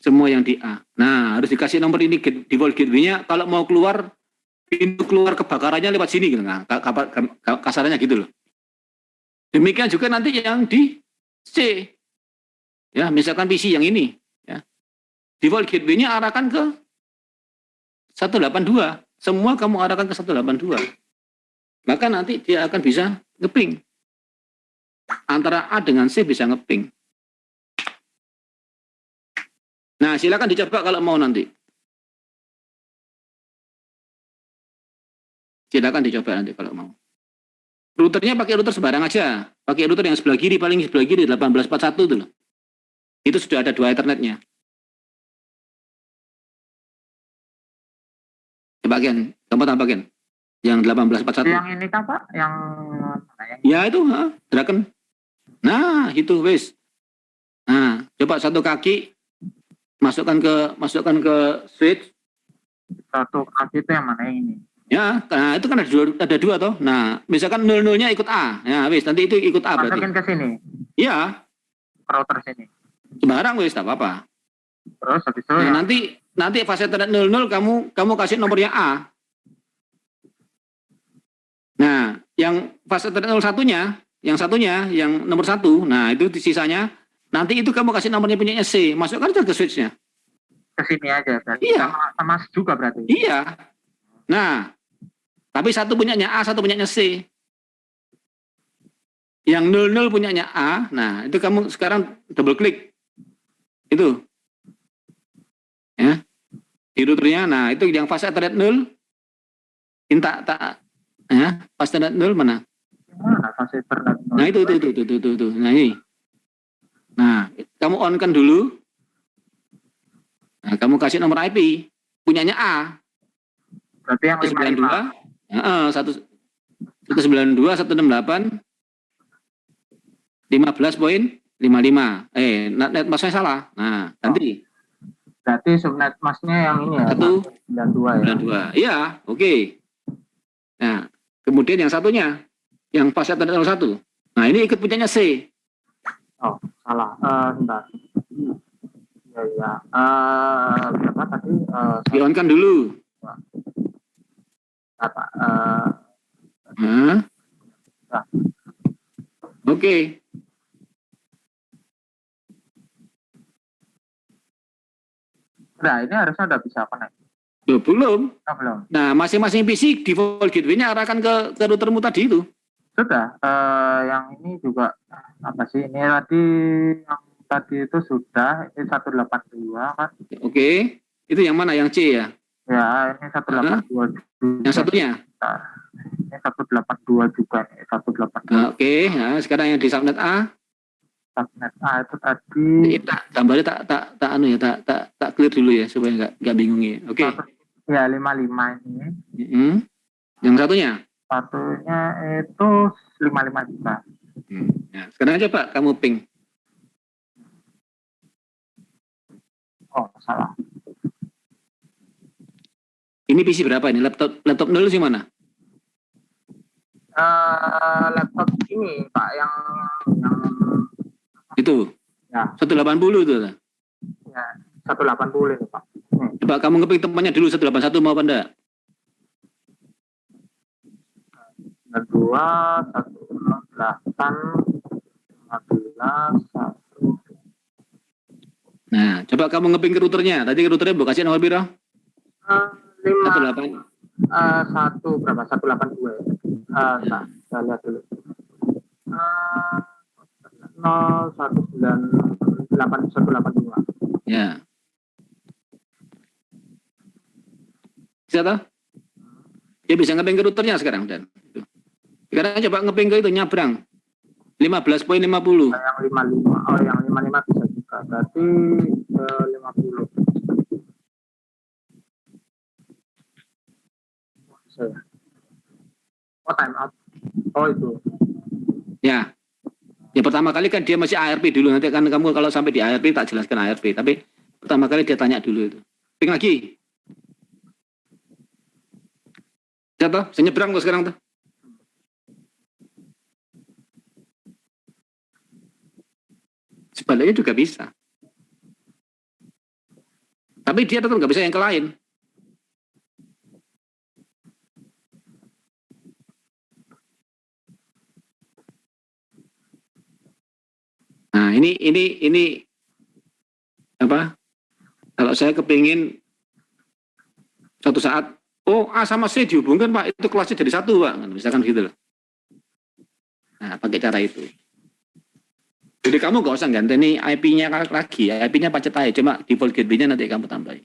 Semua yang di A. Nah, harus dikasih nomor ini default gateway-nya. Kalau mau keluar, pintu keluar kebakarannya lewat sini gitu. Nah, kasarnya gitu loh. Demikian juga nanti yang di C. Ya, misalkan PC yang ini, ya. Default gateway-nya arahkan ke 182. Semua kamu arahkan ke 182. Maka nanti dia akan bisa ngeping. Antara A dengan C bisa ngeping. Nah, silakan dicoba kalau mau nanti. Silakan dicoba nanti kalau mau. Routernya pakai router sembarang aja. Pakai router yang sebelah kiri, paling sebelah kiri 1841 itu loh. Itu sudah ada 2 Ethernetnya. Coba Ken, kamu tambah Ken. Yang 1841. Yang ini kan Pak, yang ya itu, Draken. Nah, itu wes. Nah, coba satu kaki masukkan ke switch. satu kaki itu yang mana ini? Ya, nah itu kan ada dua toh. Nah, misalkan 00-nya ikut A. Ya, wes nanti itu ikut A berarti. Masukin ke sini, Iya, router sini. sembarang wes tak apa-apa. Terus habis itu Nah, yang nanti fase Ethernet 00 kamu kasih nomornya A. Nah, yang fase Ethernet 01-nya, yang satunya, yang nomor 1, nah itu sisanya nanti itu kamu kasih nomornya punyanya C, masukkan aja ke switch-nya. ke sini aja berarti. Iya. Sama juga berarti. Iya. Nah, tapi satu punyanya A, satu punyanya C. Yang 00 punyanya A, nah itu kamu sekarang double klik. Itu. Ya. Di routernya, nah itu yang fase Ethernet 0. Ya, fase Ethernet 0 mana? Mana fase Ethernet? Nah itu. Nah ini. Nah, kamu on-kan dulu. Nah, kamu kasih nomor IP. Punyanya A. Berarti yang 192. 192, 168, 15.55. Net masnya salah. Nah, ganti. Berarti subnet masnya yang ini ya. 92 ya. 92. Iya, oke. Nah, kemudian yang satunya, yang fase Ethernet 01. Nah, ini ikut punyanya C. Oh, salah. Bentar. Ya. Berapa tadi? Di-on-kan dulu. Apa? Nah. Oke. Nah, ini harusnya udah bisa connect. Belum. Oh, belum. Nah, masing-masing PC default gateway-nya arahkan ke routermu tadi itu. Sudah. Yang ini juga apa sih? Ini tadi yang tadi itu sudah. Ini 182 kan? Oke. Itu yang mana? Yang C ya? Ya, ini 182 juga. Yang satunya? Ini 182 juga. Ini 182. Oke. Nah, sekarang yang di subnet A. Subnet A itu tadi. Gambarnya tak clear dulu ya supaya nggak bingung ya. Oke. Ya, 55 ini. Yang satunya? Satunya itu 55 juga. Nah, sekarang coba kamu ping. Oh, salah. Ini PC berapa ini? Laptop 0 sih mana? Laptop ini Pak yang Itu. Ya. 180 itu. Ya, 180 ini Pak. Coba kamu ngeping temannya dulu 181 mau apa enggak? 2, 1, 8, 15, 1. Nah, coba kamu ngeping ke routernya. Tadi ke routernya bukan kasih nomor berapa? 5, 1 berapa? 182 ya. Nah, saya lihat dulu. 182. Ya. Bisa toh? Dia bisa ngeping ke routernya sekarang dan. Sekarang coba ngeping ke itu nyabrang. 15.50. Yang 55. Oh, yang 55 bisa juga. Berarti 50. Oh, time out. Oh, itu. Ya. Ya pertama kali kan dia masih ARP dulu, nanti kan kamu kalau sampai di ARP tak jelaskan ARP, tapi pertama kali dia tanya dulu itu. Ping lagi. Ya toh, saya nyebrang tuh sekarang tuh. Sebaliknya juga bisa. Tapi dia tetap nggak bisa yang ke lain. Nah, ini apa? Kalau saya kepingin suatu saat, oh A sama C dihubungkan Pak, itu kelasnya jadi satu Pak, misalkan gitu loh. Nah, pakai cara itu. Jadi kamu nggak usah ganti IP-nya lagi, IP-nya pacet aja, cuma default gateway-nya nanti kamu tambahin.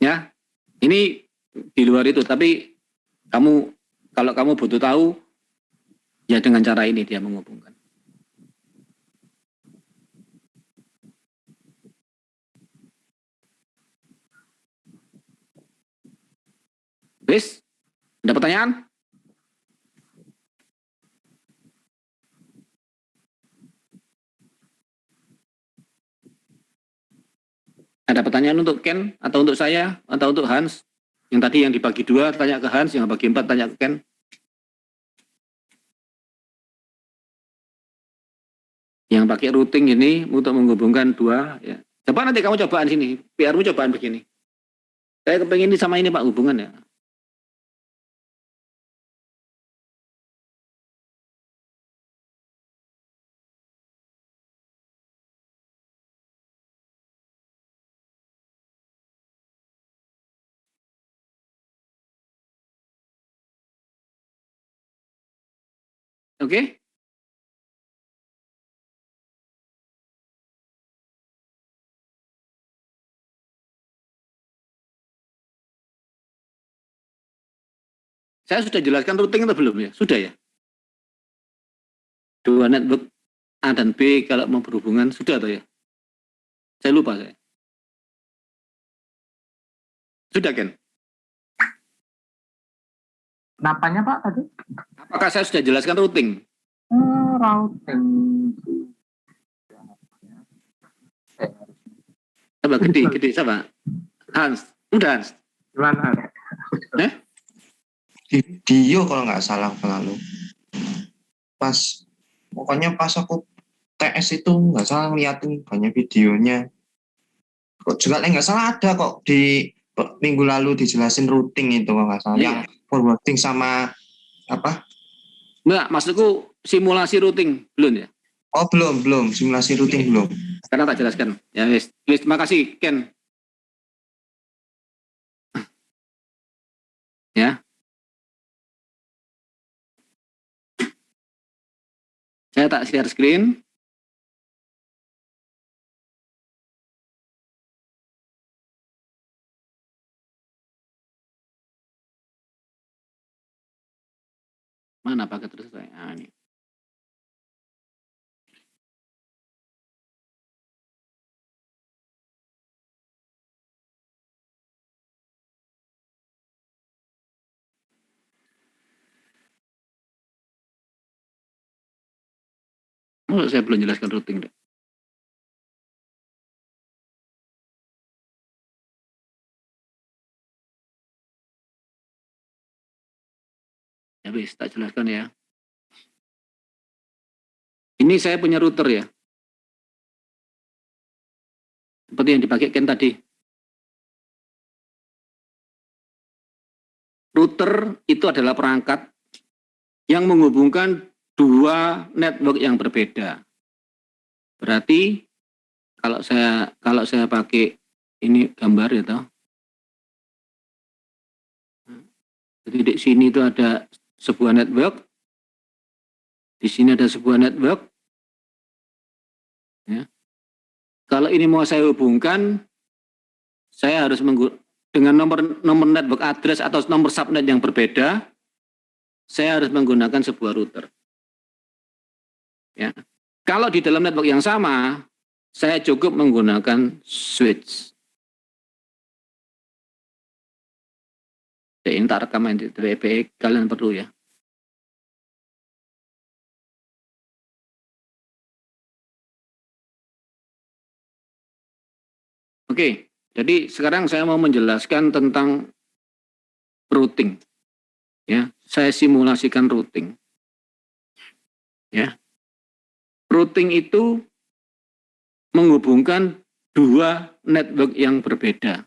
Ya, ini di luar itu, tapi kalau kamu butuh tahu, ya dengan cara ini dia menghubungkan. Wis, ada pertanyaan? Ada pertanyaan untuk Ken atau untuk saya atau untuk Hans? Yang tadi yang dibagi 2 tanya ke Hans, yang bagi 4 tanya ke Ken. Yang pakai routing ini untuk menghubungkan 2 ya. Coba nanti kamu cobaan sini, PR-mu cobaan begini. Saya kepengen ini sama ini Pak hubungan ya. Oke? Saya sudah jelaskan routing atau belum ya? Sudah ya? 2 network A dan B kalau mau berhubungan sudah atau ya? Saya lupa saya. Sudah Ken? Kenapanya Pak tadi? Apakah saya sudah jelaskan routing? Routing. Coba gede sama Hans. Udah Hans. Gimana? Video kalau nggak salah lalu. Pokoknya pas aku TS itu nggak salah ngeliatin banyak videonya. Kok juga nggak salah ada kok di minggu lalu dijelasin routing itu kalau nggak salah. Iya. Yang forwarding sama apa? Enggak, maksudku simulasi routing belum ya? Oh, belum. Simulasi routing belum. Sekarang tak jelaskan. Ya, wis. Terima kasih, Ken. Ya. Saya tak share screen. Mana paket terus saya? Ah, ini. Oh, saya belum jelaskan routing deh. Ya wis, tak jelaskan ya. Ini saya punya router ya. Seperti yang dipakai Ken tadi. Router itu adalah perangkat yang menghubungkan dua network yang berbeda. Berarti kalau saya pakai ini gambar ya toh. Jadi di sini itu ada sebuah network. Di sini ada sebuah network. Ya. Kalau ini mau saya hubungkan, saya harus dengan nomor network address atau nomor subnet yang berbeda, saya harus menggunakan sebuah router. Ya. Kalau di dalam network yang sama, saya cukup menggunakan switch. Ini tak rekaman di TPE, kalian perlu ya. Oke, jadi sekarang saya mau menjelaskan tentang routing. Ya, saya simulasikan routing. Ya. Routing itu menghubungkan dua network yang berbeda.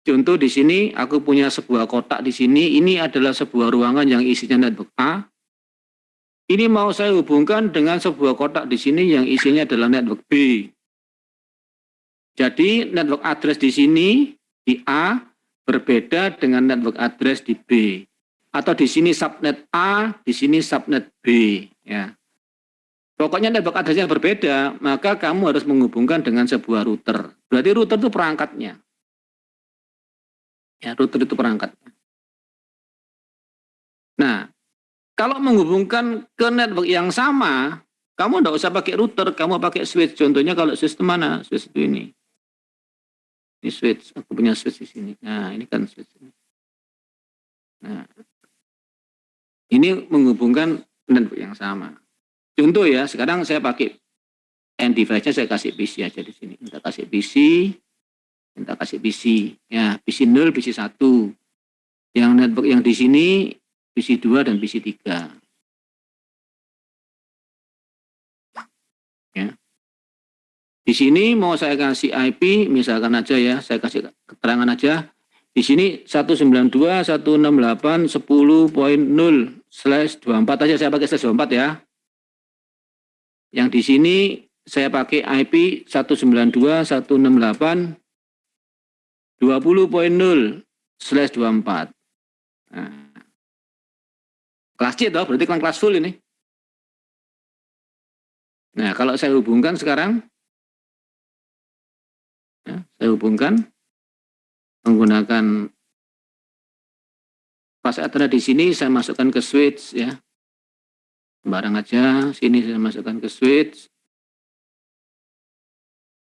Contoh di sini aku punya sebuah kotak di sini, ini adalah sebuah ruangan yang isinya network A. Ini mau saya hubungkan dengan sebuah kotak di sini yang isinya adalah network B. Jadi network address di sini di A berbeda dengan network address di B. Atau di sini subnet A, di sini subnet B, ya. Pokoknya network address yang berbeda, maka kamu harus menghubungkan dengan sebuah router. Berarti router itu perangkatnya. Ya, router itu perangkatnya. Nah, kalau menghubungkan ke network yang sama, kamu tidak usah pakai router, kamu pakai switch. Contohnya kalau sistem mana? Switch itu ini. Ini switch, aku punya switch di sini. Nah, ini kan switch. Nah, ini menghubungkan network yang sama. Contoh ya, sekarang saya pakai end device-nya saya kasih PC aja di sini. Kita kasih PC, kita kasih PC. Ya, PC 0, PC 1. Yang network yang di sini PC 2 dan PC 3. Ya. Di sini mau saya kasih IP, misalkan aja ya, saya kasih keterangan aja. Di sini 192.168.10.0/24 aja, saya pakai /24 ya. Yang di sini saya pakai IP 192.168.20.0/24. Nah, kelas C toh, berarti kelas full ini. Nah, kalau saya hubungkan sekarang, ya, saya hubungkan menggunakan pas ada di sini saya masukkan ke switch ya. Sembarang aja, sini saya masukkan ke switch.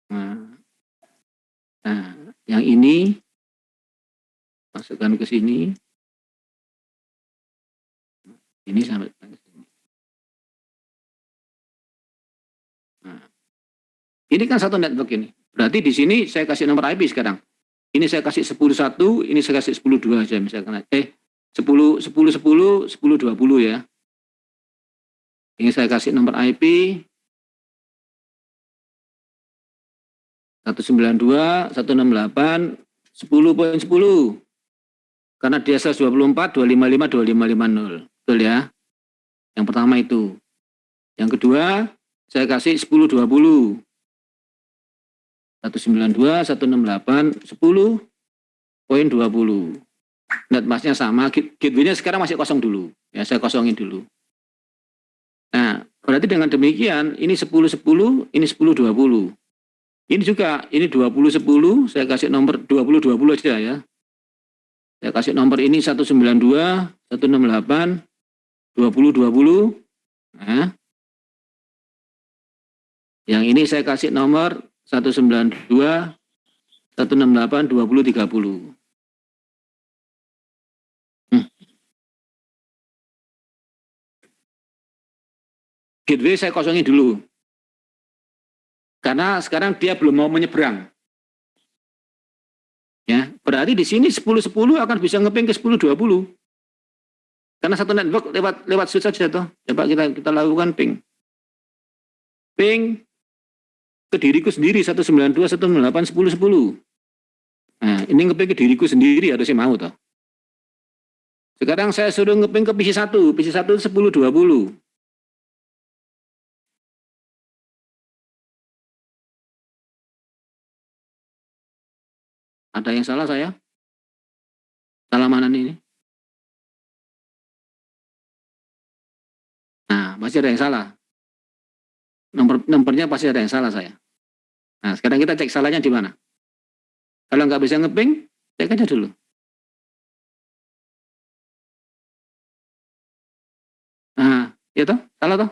Nah, yang ini masukkan ke sini. Ini sampai ke sini. Nah, ini kan satu network ini. Berarti di sini saya kasih nomor IP sekarang. Ini saya kasih 10.1, ini saya kasih 10.2 aja misalkan. 10.10, 10.20 ya. Ini saya kasih nomor IP 192.168.10.10. Karena dia 124, 255, 2550. Betul ya? Yang pertama itu. Yang kedua, saya kasih 1020. 192, 168, 10.20. Net mass-nya sama, gateway-nya sekarang masih kosong dulu. Ya, saya kosongin dulu. Nah, berarti dengan demikian, ini 10-10, ini 10-20. Ini juga, ini 20-10, saya kasih nomor 20-20 aja ya. Saya kasih nomor ini 192, 168, 20-20. Nah, yang ini saya kasih nomor 192, 168, 20-30. Gateway saya kosongin dulu. Karena sekarang dia belum mau menyeberang. Ya, berarti di sini 10-10 akan bisa ngeping ke 10-20. Karena satu network lewat switch saja toh. Coba kita lakukan ping. Ping ke diriku sendiri 192, 198, 10-10. Nah, ini ngeping ke diriku sendiri harusnya mau toh. Sekarang saya suruh ngeping ke PC1, PC1 10-20. Ada yang salah saya? Salah mana ini? Nah, masih ada yang salah. Nomornya pasti ada yang salah saya. Nah, sekarang kita cek salahnya di mana. Kalau nggak bisa ngeping, cek aja dulu. Nah, ya toh? Salah toh?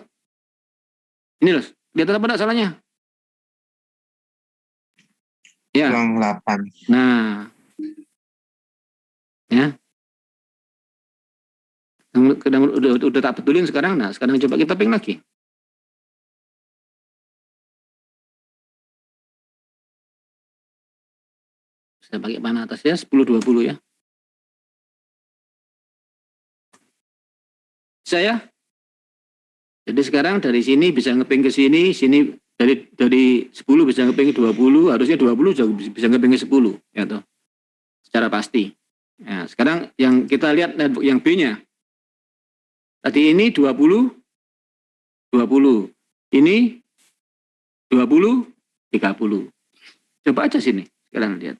Ini loh, lihat apa enggak salahnya? Ya. Ulang 8. Nah, ya. Udah tak betulin sekarang. Nah, sekarang coba kita ping lagi. Saya pakai panah atasnya 10-20 ya. Saya. Jadi sekarang dari sini bisa ngeping ke sini, sini dari 10 bisa ngeping ke 20, harusnya 20 bisa ngeping ke 10 ya toh. Secara pasti. Nah, sekarang yang kita lihat network yang B-nya. Tadi ini 20, 20. Ini 20, 30. Coba aja sini, sekarang lihat.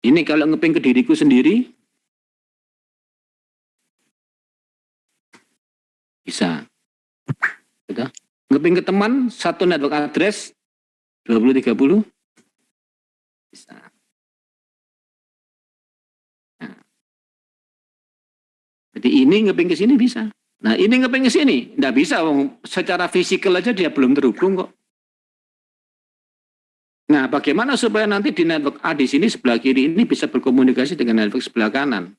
Ini kalau ngeping ke diriku sendiri, bisa. Gitu. Ngeping ke teman, satu network address, 20-30, bisa. Nah. Jadi ini ngeping ke sini bisa. Nah ini ngeping ke sini, nggak bisa. Secara fisikal aja dia belum terhubung kok. Nah, bagaimana supaya nanti di network A di sini sebelah kiri ini bisa berkomunikasi dengan network sebelah kanan?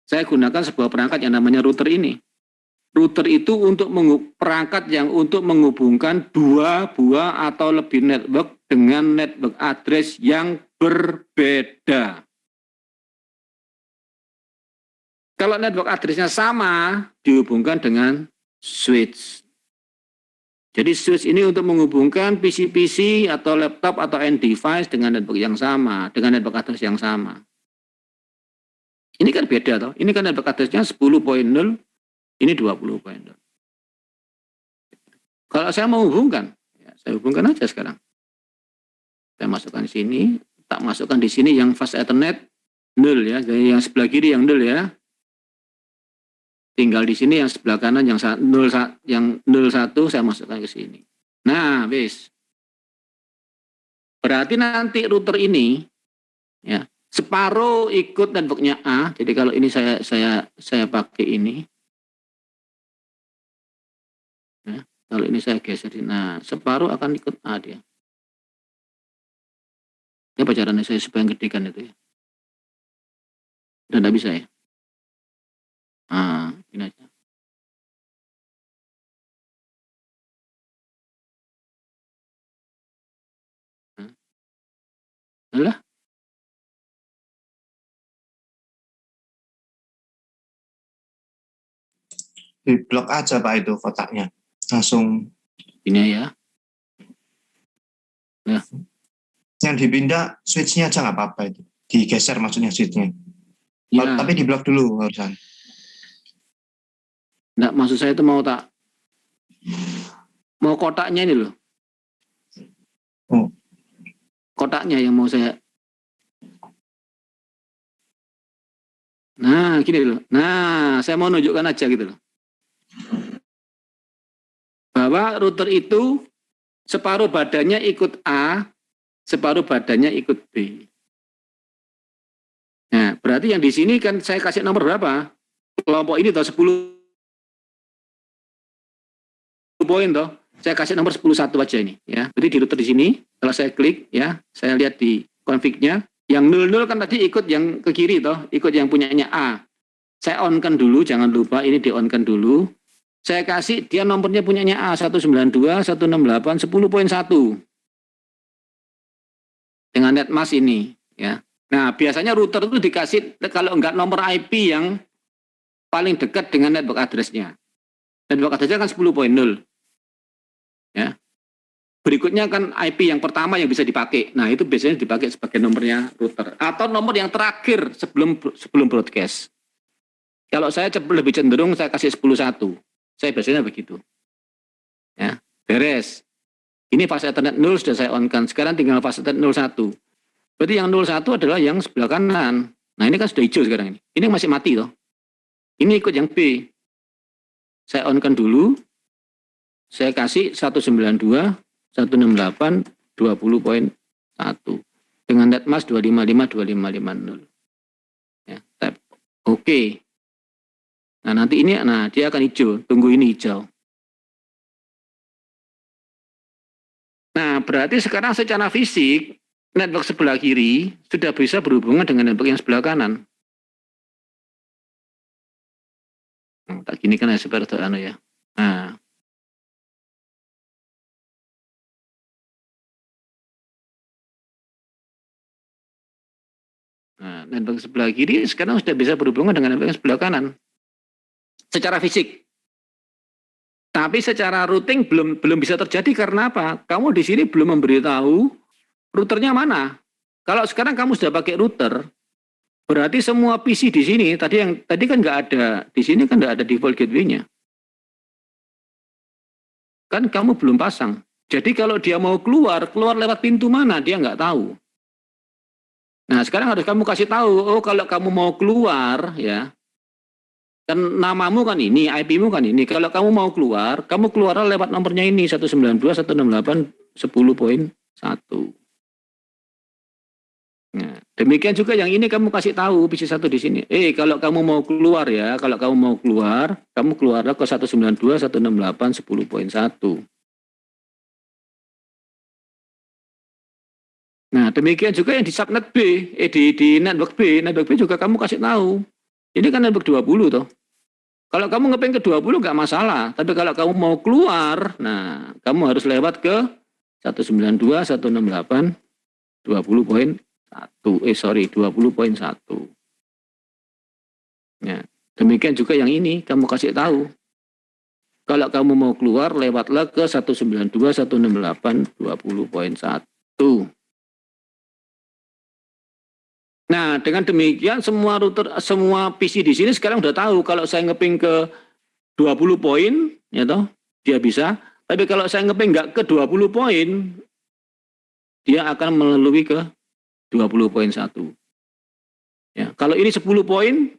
Saya gunakan sebuah perangkat yang namanya router ini. Router itu untuk perangkat yang untuk menghubungkan dua buah atau lebih network dengan network address yang berbeda. Kalau network address-nya sama, dihubungkan dengan switch. Jadi switch ini untuk menghubungkan PC-PC atau laptop atau end device dengan network yang sama, dengan network address yang sama. Ini kan beda toh. Ini kan network address-nya 10.0, ini 20.0. Kalau saya mau hubungkan, ya saya hubungkan aja sekarang. Saya masukkan di sini, tak masukkan di sini yang fast ethernet 0 ya, jadi yang sebelah kiri yang 0 ya. Tinggal di sini yang sebelah kanan yang 01 saya masukkan ke sini. Nah, wis. Berarti nanti router ini ya, separuh ikut networknya A. Jadi kalau ini saya pakai ini. Ya, kalau ini saya geser. Nah, separuh akan ikut A dia. Ya caranya saya supaya gedekan itu ya. Udah enggak bisa ya. Nah, ini aja. Lah. Di blok aja Pak itu kotaknya. Langsung. Ini ya. Ya. Yang dipindah switch-nya aja nggak apa-apa itu. Digeser maksudnya switch-nya. Ya. Tapi di blok dulu barusan. Enggak, maksud saya itu mau kotaknya ini loh. Oh. Kotaknya yang mau saya. Nah, gini loh. Nah, saya mau nunjukkan aja gitu loh. Bahwa router itu separuh badannya ikut A, separuh badannya ikut B. Nah, berarti yang di sini kan saya kasih nomor berapa? Kelompok ini toh 10 poin toh. Saya kasih nomor 10.1 aja ini ya. Jadi di router di sini kalau saya klik ya, saya lihat di config-nya yang 00 kan tadi ikut yang ke kiri toh, ikut yang punyanya A. Saya on-kan dulu, jangan lupa ini di-on-kan dulu. Saya kasih dia nomornya punyanya A 192 168 10.1 dengan netmask ini ya. Nah, biasanya router itu dikasih kalau enggak nomor IP yang paling dekat dengan network address-nya. Network address-nya kan 10.0. Ya. Berikutnya kan IP yang pertama yang bisa dipakai. Nah, itu biasanya dipakai sebagai nomornya router atau nomor yang terakhir sebelum broadcast. Kalau saya lebih cenderung saya kasih 10.1. Saya biasanya begitu. Ya, beres. Ini fase Ethernet 0 sudah saya on-kan. Sekarang tinggal fase Ethernet 01. Berarti yang 01 adalah yang sebelah kanan. Nah, ini kan sudah hijau sekarang ini. Ini masih mati toh. Ini ikut yang B. Saya on-kan dulu. Saya kasih 192 168 20.1 dengan netmask 255 2550 ya, tap oke. Nah, nanti ini dia akan hijau, tunggu ini hijau. Nah, berarti sekarang secara fisik network sebelah kiri sudah bisa berhubungan dengan network yang sebelah kanan. Tak gini kan ya seperti ya. Nah, network sebelah kiri sekarang sudah bisa berhubungan dengan network yang sebelah kanan. Secara fisik. Tapi secara routing belum bisa terjadi karena apa? Kamu di sini belum memberitahu routernya mana. Kalau sekarang kamu sudah pakai router, berarti semua PC di sini tadi kan nggak ada di sini kan nggak ada default gateway-nya. Kan kamu belum pasang. Jadi kalau dia mau keluar lewat pintu mana dia nggak tahu. Nah, sekarang harus kamu kasih tahu, oh kalau kamu mau keluar ya, kan namamu kan ini, IP-mu kan ini. Kalau kamu mau keluar, kamu keluar lewat nomornya ini 192 168 10.1. Nah, demikian juga yang ini kamu kasih tahu PC1 di sini. Kalau kamu mau keluar ya, kalau kamu mau keluar, kamu keluarlah ke 192 168 10.1. Nah, demikian juga yang di subnet B, di network B juga kamu kasih tahu. Ini kan network 20 toh. Kalau kamu ngeping ke 20 nggak masalah, tapi kalau kamu mau keluar, nah kamu harus lewat ke 192 168 20.1. 20.1. Ya, demikian juga yang ini kamu kasih tahu. Kalau kamu mau keluar lewatlah ke 192 168 20.1. Nah, dengan demikian semua PC di sini sekarang udah tahu kalau saya ngeping ke 20 poin, ya toh, dia bisa. Tapi kalau saya ngeping nggak ke 20 poin, dia akan melalui ke 20.1. Ya, kalau ini 10 poin,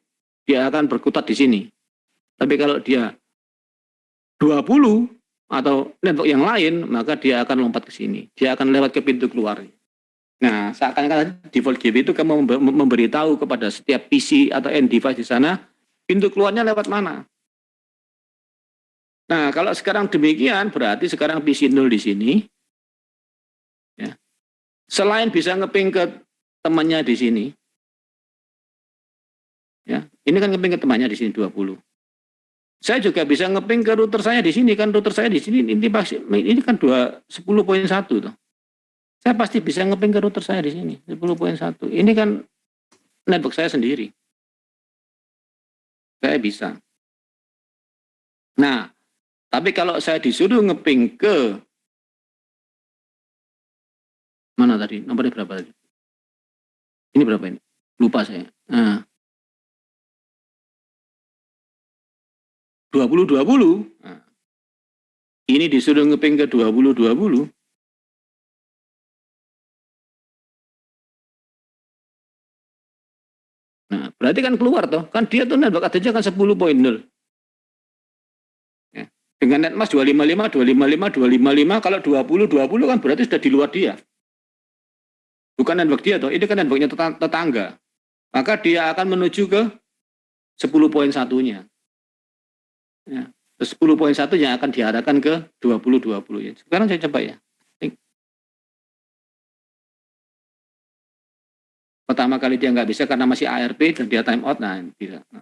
dia akan berkutat di sini. Tapi kalau dia 20 atau network yang lain, maka dia akan lompat ke sini. Dia akan lewat ke pintu keluar. Nah, seakan-akan default gateway itu kamu memberitahu kepada setiap PC atau end device di sana, pintu keluarnya lewat mana. Nah, kalau sekarang demikian, berarti sekarang PC 0 di sini, ya, selain bisa ngeping ke temannya di sini, ya, ini kan ngeping ke temannya di sini 20. Saya juga bisa ngeping ke router saya di sini, kan router saya di sini ini kan 10.1 tuh. Saya pasti bisa ngeping ke router saya di sini 10.1. Ini kan network saya sendiri. Saya bisa. Nah, tapi kalau saya disuruh ngeping ke mana tadi? Nomornya berapa tadi? Ini berapa ini? Lupa saya. Nah, 2020. Nah, ini disuruh ngeping ke 2020. Nah, berarti kan keluar toh. Kan dia tuh network address kan 10.0. Ya. Dengan netmask 255, 255, 255, kalau 20, 20 kan berarti sudah di luar dia. Bukan network dia toh, ini kan networknya tetangga. Maka dia akan menuju ke 10.1-nya. Ya. 10.1 yang akan diarahkan ke 2020 ya. Sekarang saya coba ya. Pertama kali dia nggak bisa karena masih ARP dan dia time out, nah bisa. Nah,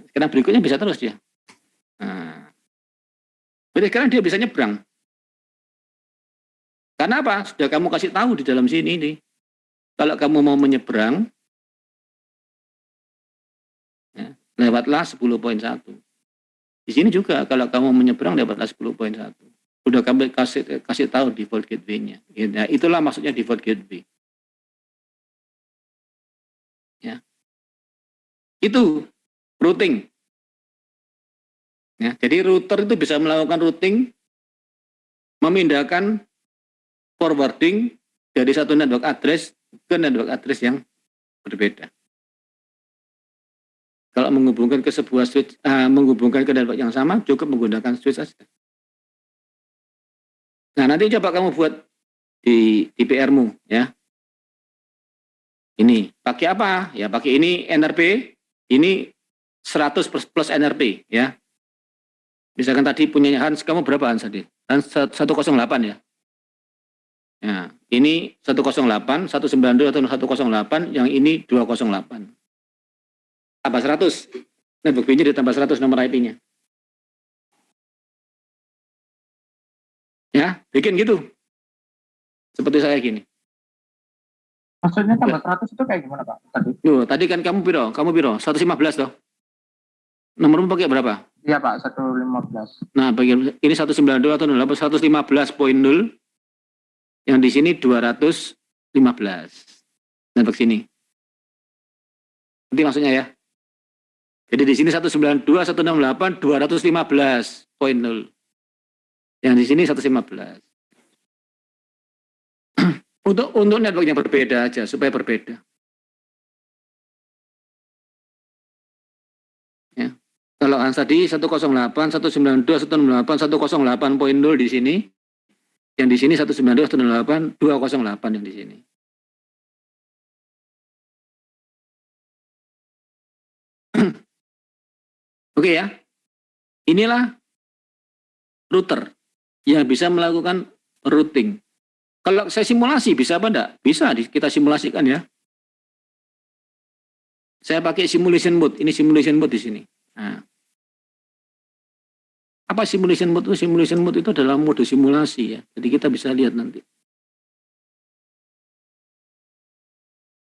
sekarang berikutnya bisa terus dia. Nah, berarti sekarang dia bisa nyebrang. Karena apa? Sudah kamu kasih tahu di dalam sini nih. Kalau kamu mau menyeberang, ya, lewatlah 10.1. Di sini juga kalau kamu menyeberang lewatlah 10.1. Sudah kamu kasih tahu default gateway-nya. Ya, itulah maksudnya default gateway. Ya. Itu routing. Ya, jadi router itu bisa melakukan routing, memindahkan forwarding dari satu network address ke network address yang berbeda. Kalau menghubungkan ke sebuah switch, menghubungkan ke network yang sama, cukup menggunakan switch saja. Nah, nanti coba kamu buat di PR-mu, ya. Ini pakai apa? Ya pakai ini NRP, ini 100 plus NRP, ya. Misalkan tadi punyanya Hans, kamu berapa Hans tadi? Hans 108 ya. Ya, ini 108, 192 atau 108, yang ini 208. Tambah 100. Network B-nya ditambah 100 nomor IP-nya. Ya, bikin gitu. Seperti saya gini. Maksudnya tambah 100 itu kayak gimana Pak? Tadi kan kamu biro, 115 toh. Nomormu pakai berapa? Iya Pak, 115. Nah, bagian ini 192 atau 115.0, yang di sini 215. Network sini. Nanti maksudnya ya. Jadi di sini 192, 168, 215.0. Yang di sini 115. Untuk networknya berbeda aja, supaya berbeda. Ya. Kalau Hans tadi 108, 192, 168, 108.0 di sini. Yang di sini 192, 108, 208 yang di sini. Oke ya. Inilah router yang bisa melakukan routing. Kalau saya simulasi bisa apa enggak? Bisa kita simulasikan ya. Saya pakai simulation mode. Ini simulation mode di sini. Nah. Apa simulation mode itu? Simulation mode itu adalah mode simulasi ya. Jadi kita bisa lihat nanti.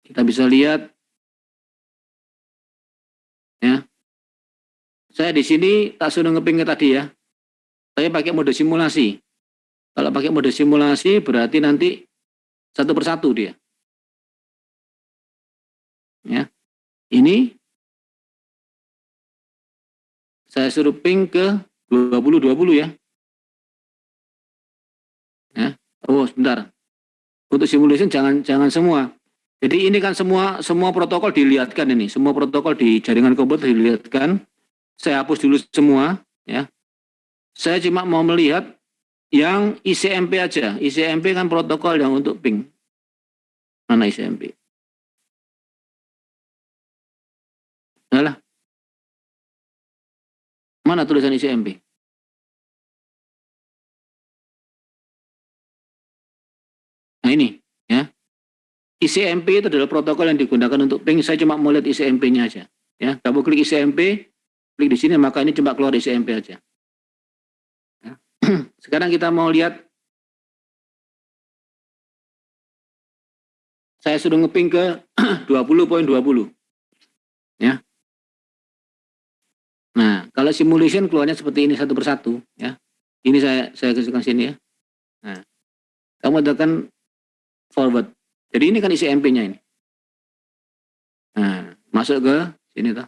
Kita bisa lihat ya. Saya di sini tak sudah ngeping tadi ya. Saya pakai mode simulasi. Kalau pakai mode simulasi berarti nanti satu persatu dia. Ya. Ini saya suruh ping ke 2020 ya. Ya. Oh, sebentar. Untuk simulation jangan semua. Jadi ini kan semua protokol dilihatkan ini. Semua protokol di jaringan komputer dilihatkan. Saya hapus dulu semua ya. Saya cuma mau melihat yang ICMP aja. ICMP kan protokol yang untuk ping. Mana ICMP? Nah, mana tulisan ICMP? Nah ini ya. ICMP itu adalah protokol yang digunakan untuk ping. Saya cuma mau lihat ICMP-nya aja. Ya, kamu klik ICMP, klik di sini maka ini cuma keluar ICMP aja. Ya. Sekarang kita mau lihat. Saya sudah ngeping ke 20.20. Ya. Nah, kalau simulation keluarnya seperti ini satu persatu ya. Ini saya kasihkan sini ya. Nah, kamu tekan forward. Jadi ini kan ICMP-nya ini. Nah, masuk ke sini toh.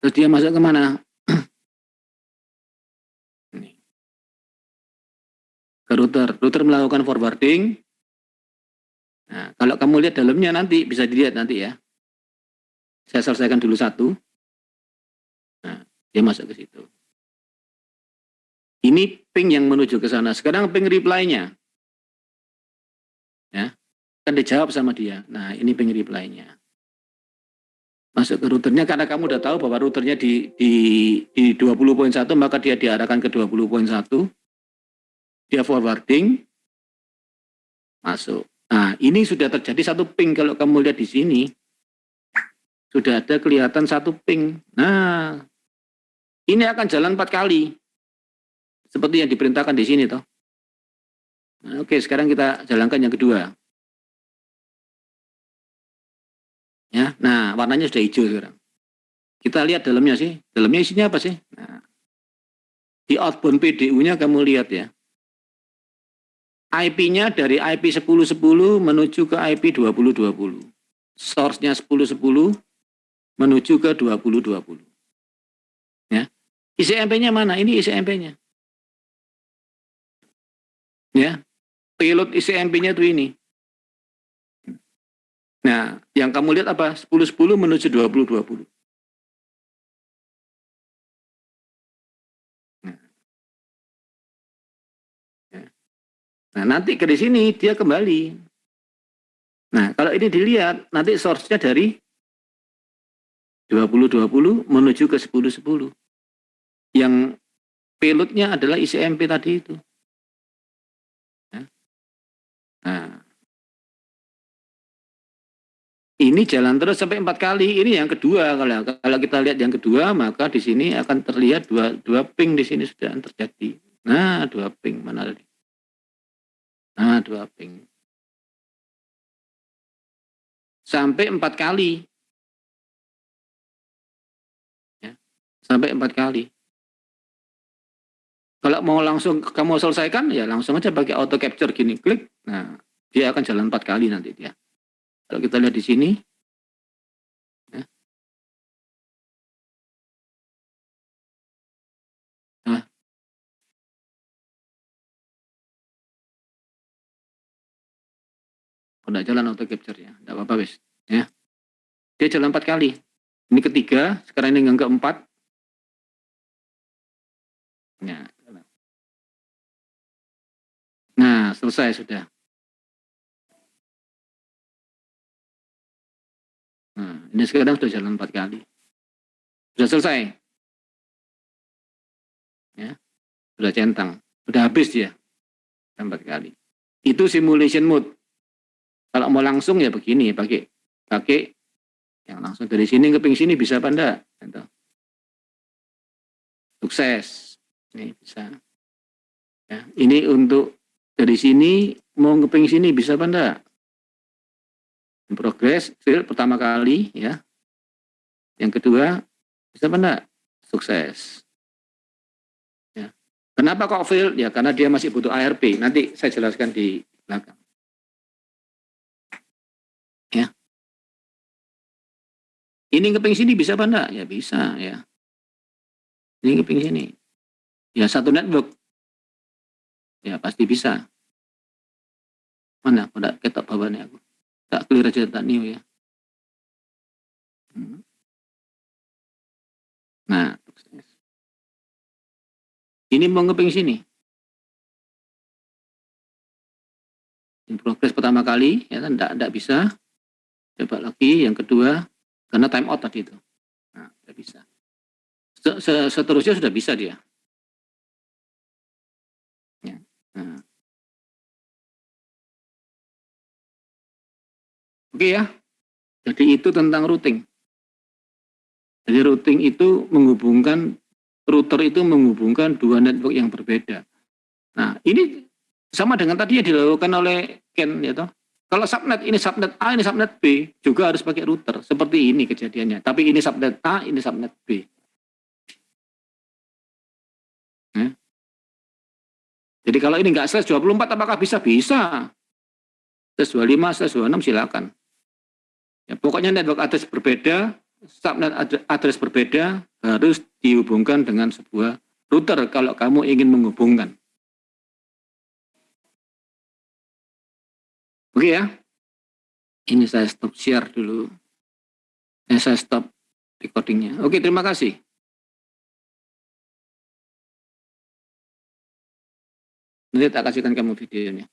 Terus dia masuk kemana? Ini. Ke router. Router melakukan forwarding. Nah, kalau kamu lihat dalamnya nanti, bisa dilihat nanti ya. Saya selesaikan dulu satu. Nah, dia masuk ke situ. Ini ping yang menuju ke sana. Sekarang ping reply-nya. Ya, kan dijawab sama dia. Nah, ini ping reply-nya. Masuk ke routernya karena kamu udah tahu bahwa routernya di 20.1, maka dia diarahkan ke 20.1. Dia forwarding. Masuk. Nah, ini sudah terjadi satu ping kalau kamu lihat di sini. Sudah ada kelihatan satu ping. Nah, ini akan jalan 4 kali. Seperti yang diperintahkan di sini toh. Nah, oke, sekarang kita jalankan yang kedua. Ya, nah warnanya sudah hijau sekarang. Kita lihat dalamnya sih. Dalamnya isinya apa sih? Nah, di outbound PDU-nya kamu lihat ya. IP-nya dari IP 10.10 menuju ke IP 20.20. Source-nya 10.10 menuju ke 20.20. Ya. ICMP-nya mana? Ini ICMP-nya. Ya. Payload ICMP-nya itu ini. Nah, yang kamu lihat apa? 10.10 menuju 20.20. Nah, nanti ke di sini dia kembali. Nah, kalau ini dilihat, nanti source-nya dari 20.20 menuju ke 10.10. Yang payload-nya adalah ICMP tadi itu. Nah, ini jalan terus sampai 4 kali. Ini yang kedua. Kalau kita lihat yang kedua, maka di sini akan terlihat dua ping di sini sudah terjadi. Nah, 2 ping mana tadi? Nah, 2 ping. Sampai 4 kali. Ya, sampai 4 kali. Kalau mau langsung kamu selesaikan, ya langsung aja pakai auto capture gini, klik. Nah, dia akan jalan 4 kali nanti dia. Kalau kita lihat di sini, ya. Nah, udah jalan auto capture ya, tidak apa-apa wis. Ya, dia jalan 4 kali. Ini ketiga, sekarang ini yang keempat. Ya. Nah, selesai sudah. Nah, ini sekarang sudah jalan 4 kali. Sudah selesai. Ya, sudah centang. Sudah habis dia. 4 kali. Itu simulation mode. Kalau mau langsung ya begini, pakai yang langsung dari sini ke ping sini bisa apa enggak? Sukses. Ini bisa. Ya, ini untuk dari sini mau ke ping sini bisa apa enggak? Progress fail pertama kali ya. Yang kedua bisa apa enggak? Sukses. Ya. Kenapa kok fail? Ya karena dia masih butuh ARP. Nanti saya jelaskan di belakang. Ya. Ini keping sini bisa apa enggak? Ya bisa ya. Ini keping sini. Ya satu network. Ya pasti bisa. Mana? Udah ketok bawahnya aku. Tak clear aja tak new ya. Nah, ini mau ngeping sini. In progress pertama kali, ya kan, enggak bisa. Coba lagi, yang kedua, karena time out tadi itu. Nah, enggak bisa. Seterusnya sudah bisa dia. Ya. Nah. Oke ya. Jadi itu tentang routing. Jadi routing itu router itu menghubungkan dua network yang berbeda. Nah, ini sama dengan tadi yang dilakukan oleh Ken, ya toh. Kalau subnet, ini subnet A, ini subnet B, juga harus pakai router. Seperti ini kejadiannya. Tapi ini subnet A, ini subnet B. Ya. Jadi kalau ini nggak /24, apakah bisa? Bisa. /25, /26 silakan. Ya, pokoknya network address berbeda, subnet address berbeda harus dihubungkan dengan sebuah router kalau kamu ingin menghubungkan. Oke ya. Ini saya stop share dulu. Saya stop recordingnya. Oke, terima kasih. Nanti tak kasihkan kamu videonya.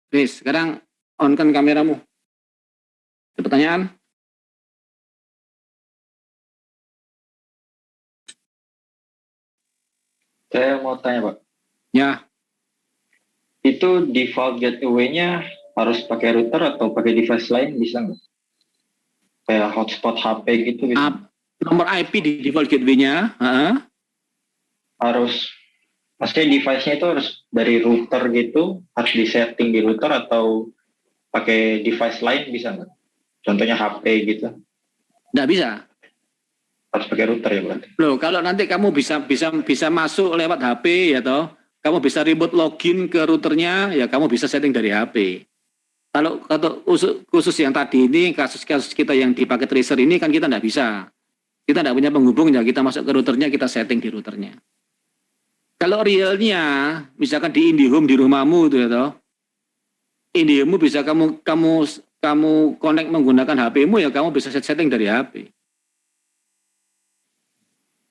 Oke, sekarang on-kan kameramu. Ada pertanyaan? Saya mau tanya, Pak. Ya, Itu default gateway-nya harus pakai router atau pakai device lain bisa nggak? Kayak hotspot HP gitu bisa? nomor IP di default gateway-nya. Harus, maksudnya device-nya itu harus dari router gitu, harus disetting di router atau pakai device lain bisa nggak? Contohnya HP gitu, Nggak bisa. harus pakai router ya berarti? Loh, kalau nanti kamu bisa masuk lewat HP ya toh, kamu bisa remote login ke routernya, ya kamu bisa setting dari HP. Kalau khusus yang tadi ini, kasus-kasus kita yang di paket tracer ini kan kita nggak bisa. Kita nggak punya penghubung, ya kita masuk ke routernya, kita setting di routernya. Kalau realnya, misalkan di IndiHome di rumahmu itu ya toh, IndiHome bisa kamu connect menggunakan HP-mu, ya kamu bisa setting dari HP.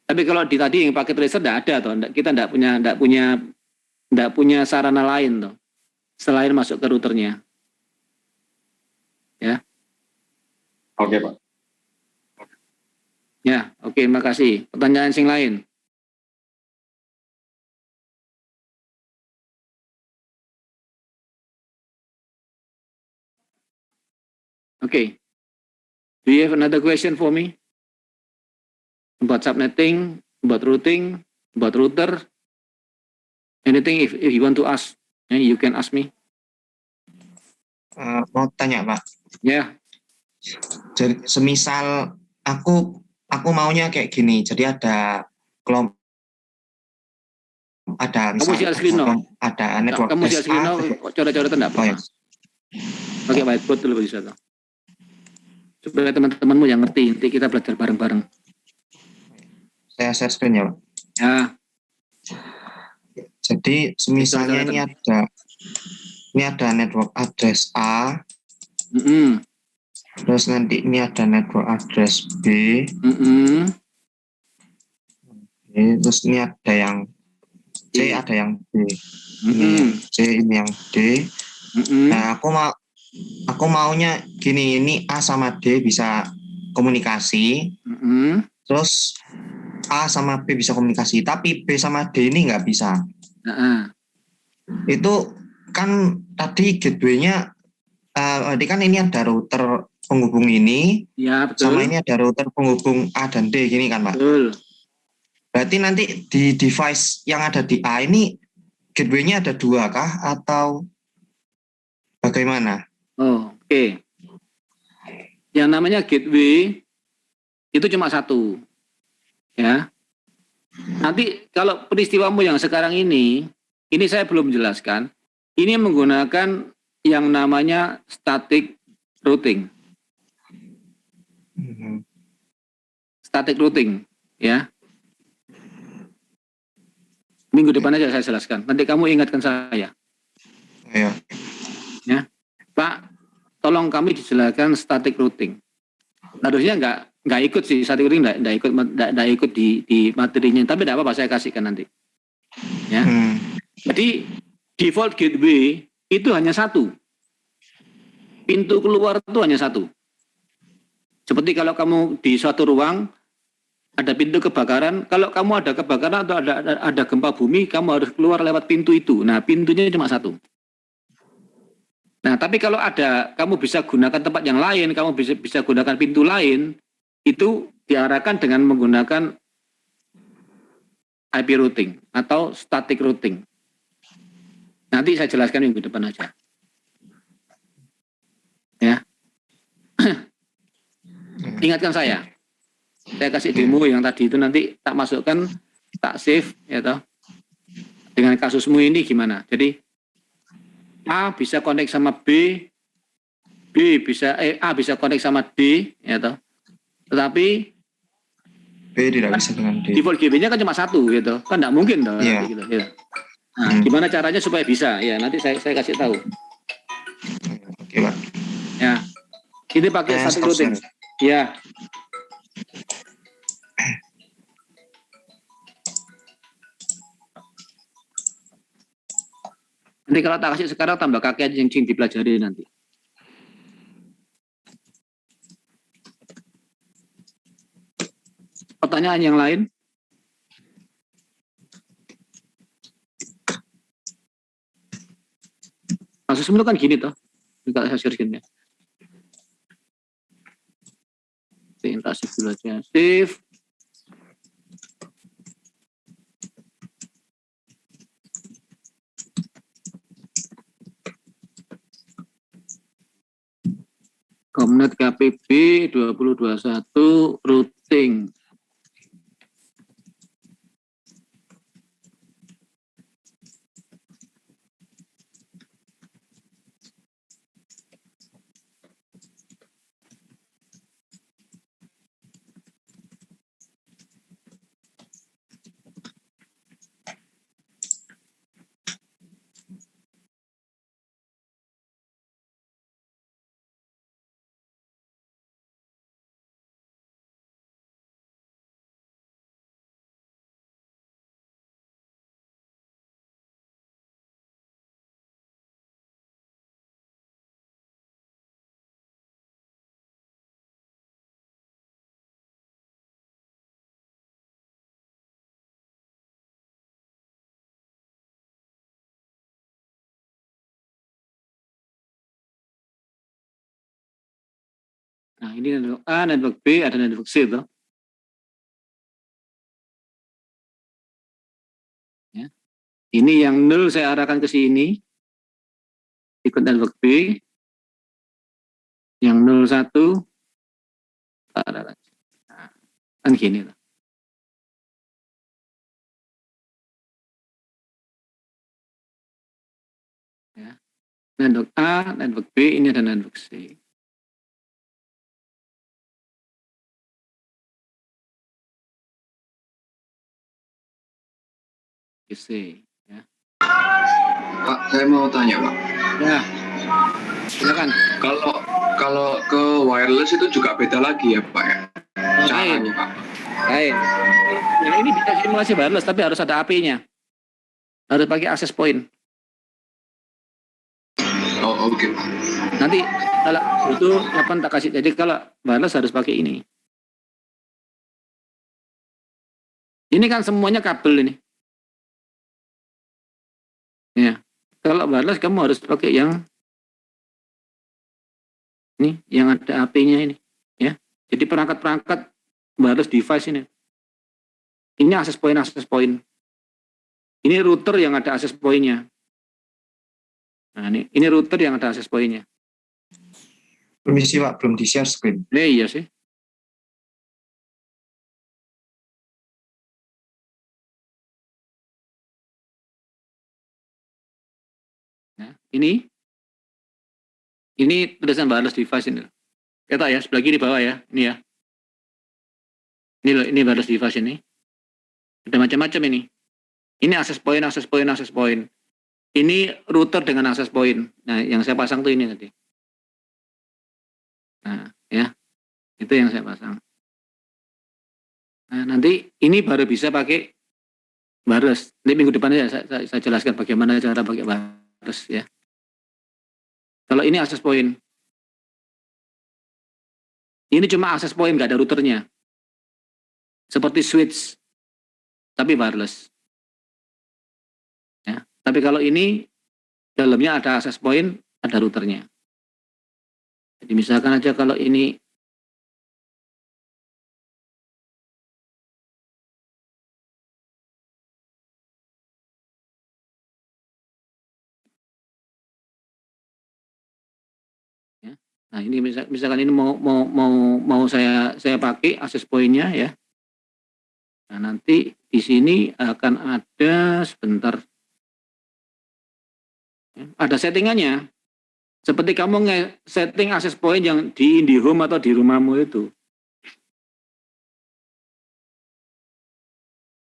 Tapi kalau di tadi yang pakai tracer tidak ada toh, kita tidak punya sarana lain toh, selain masuk ke routernya. Ya. Oke, Pak. Ya, oke, makasih. Pertanyaan yang lain. Oke. Do you have another question for me? About subnetting, about routing, about router? Anything if you want to ask, you can ask me. Mau tanya Pak, Ya, jadi semisal aku maunya kayak gini, jadi ada kelompok, ada kamu misal si Aslino. ada network Kamu si SA. Aslino, coret-coretan enggak Oh, ya. apa-apa. Oke, whiteboard dulu bisa toh. Supaya teman-temanmu yang ngerti, nanti kita belajar bareng-bareng. Saya share screen ya Pak. Ya, Jadi semisalnya ini ada network address A, terus nanti ini ada network address B, terus ini ada yang C, ada yang D, ini yang C, ini yang D. Nah, aku maunya gini, ini A sama D bisa komunikasi, terus A sama B bisa komunikasi, tapi B sama D ini nggak bisa. Itu kan tadi gateway-nya, berarti kan ini ada router penghubung ini, ya betul. sama ini ada router penghubung A dan D gini kan Pak. Betul. Berarti nanti di device yang ada di A ini gateway-nya ada dua kah atau bagaimana? Oh, oke. Yang namanya gateway itu cuma satu. Ya. Nanti kalau peristiwamu yang sekarang ini saya belum jelaskan. Ini menggunakan yang namanya static routing. Static routing, ya. Minggu depan aja saya jelaskan. Nanti kamu ingatkan saya. Ya. Ya, Pak, tolong kami dijelaskan static routing. Harusnya nggak ikut sih static routing, nggak ikut di materinya. Tapi tidak apa-apa, saya kasihkan nanti. Ya. Jadi default gateway itu hanya satu. Pintu keluar itu hanya satu. Seperti kalau kamu di suatu ruang ada pintu kebakaran, kalau kamu ada kebakaran atau ada gempa bumi, kamu harus keluar lewat pintu itu. Nah, pintunya cuma satu. Nah, tapi kalau kamu bisa gunakan tempat yang lain, kamu bisa gunakan pintu lain, itu diarahkan dengan menggunakan IP routing atau static routing. Nanti saya jelaskan minggu depan aja. Ya. Ingatkan saya. Saya kasih demo yang tadi itu nanti tak masukkan, tak save, ya toh. Dengan kasusmu ini gimana? Jadi A bisa connect sama B, A bisa connect sama D, ya toh. Tetapi B tidak bisa dengan D. default GB-nya kan cuma satu gitu, kan nggak mungkin toh. Iya. Gitu, ya. Nah, gimana caranya supaya bisa? Ya, nanti saya kasih tahu. Oke, Pak. Ya, ini pakai static Stop routing. share. Ya. Nanti kalau tak kasih sekarang tambah kaki aja yang dipelajari nanti. Pertanyaan yang lain? Kasus itu kan gini toh. Enggak saya share screen-nya. Interaksi dulu aja. Save. Komnet KPB 2021 routing. Nah, ini network A, network B, ada network C toh. Ya. Ini yang 0 saya arahkan ke sini. Ikut network B. Yang 01 arahkan. Nah, kan gini toh. Ya. Network A, network B, ini ada network C. C. Ya. Pak, saya mau tanya, Pak. Ya. Silakan. Kalau ke wireless itu juga beda lagi ya, Pak ya? Caranya, Pak. Baik. Yang ini bisa simulasi wireless tapi harus ada AP-nya. Harus pakai access point. Oh, oke, Pak. Nanti kalau itu kapan tak kasih. Jadi kalau wireless harus pakai ini. Ini kan semuanya kabel ini. Ya. Kalau wireless kamu harus pakai yang ini, yang ada AP-nya ini, ya. Jadi perangkat-perangkat wireless device ini. Ini access point, access point. Ini router yang ada access point-nya. Nah, ini router yang ada access point-nya. Permisi, Pak, belum di-share screen. Iya sih. Nah, ini tulisan wireless device ini. Ya tak ya, sebelah kiri bawah ya, ini ya. Ini loh, ini wireless device ini. Ada macam-macam ini. Ini access point, access point, access point. Ini router dengan access point. Nah, yang saya pasang tuh ini tadi. Nah, ya. Itu yang saya pasang. Nah, nanti ini baru bisa pakai wireless. Nanti minggu depan ya saya jelaskan bagaimana cara pakai wireless ya. Kalau ini access point. Ini cuma access point, nggak ada routernya. Seperti switch, tapi wireless. Ya. Tapi kalau ini, dalamnya ada access point, ada routernya. Jadi misalkan aja kalau ini ya. Nah, ini misalkan ini mau saya pakai access point-nya ya. Nah, nanti di sini akan ada sebentar. Ada settingannya. Seperti kamu setting access point yang di IndiHome atau di rumahmu itu.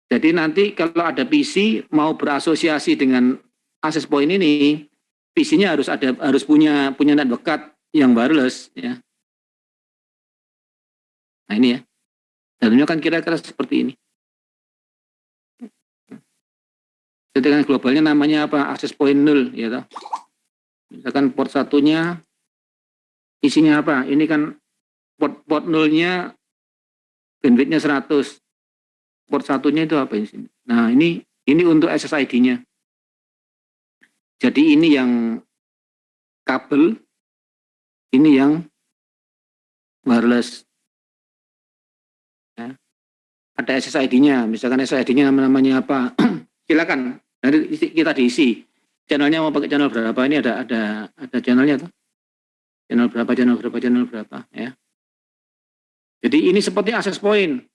Jadi nanti kalau ada PC mau berasosiasi dengan access point ini, PC-nya harus punya network card yang wireless ya. Nah ini ya. Dalamnya kan kira-kira seperti ini. Settingan globalnya namanya apa? Access point 0 ya toh. Misalkan port satunya isinya apa? Ini kan port 0-nya bandwidth-nya 100. Port satunya itu apa ini? Nah, ini untuk SSID-nya. Jadi ini yang kabel, ini yang wireless. Ya. Ada SSID-nya, misalkan SSID-nya namanya apa? Silakan. Nanti kita diisi. Channelnya mau pakai channel berapa? Ini ada channelnya tuh. Channel berapa ya. Jadi ini seperti access point.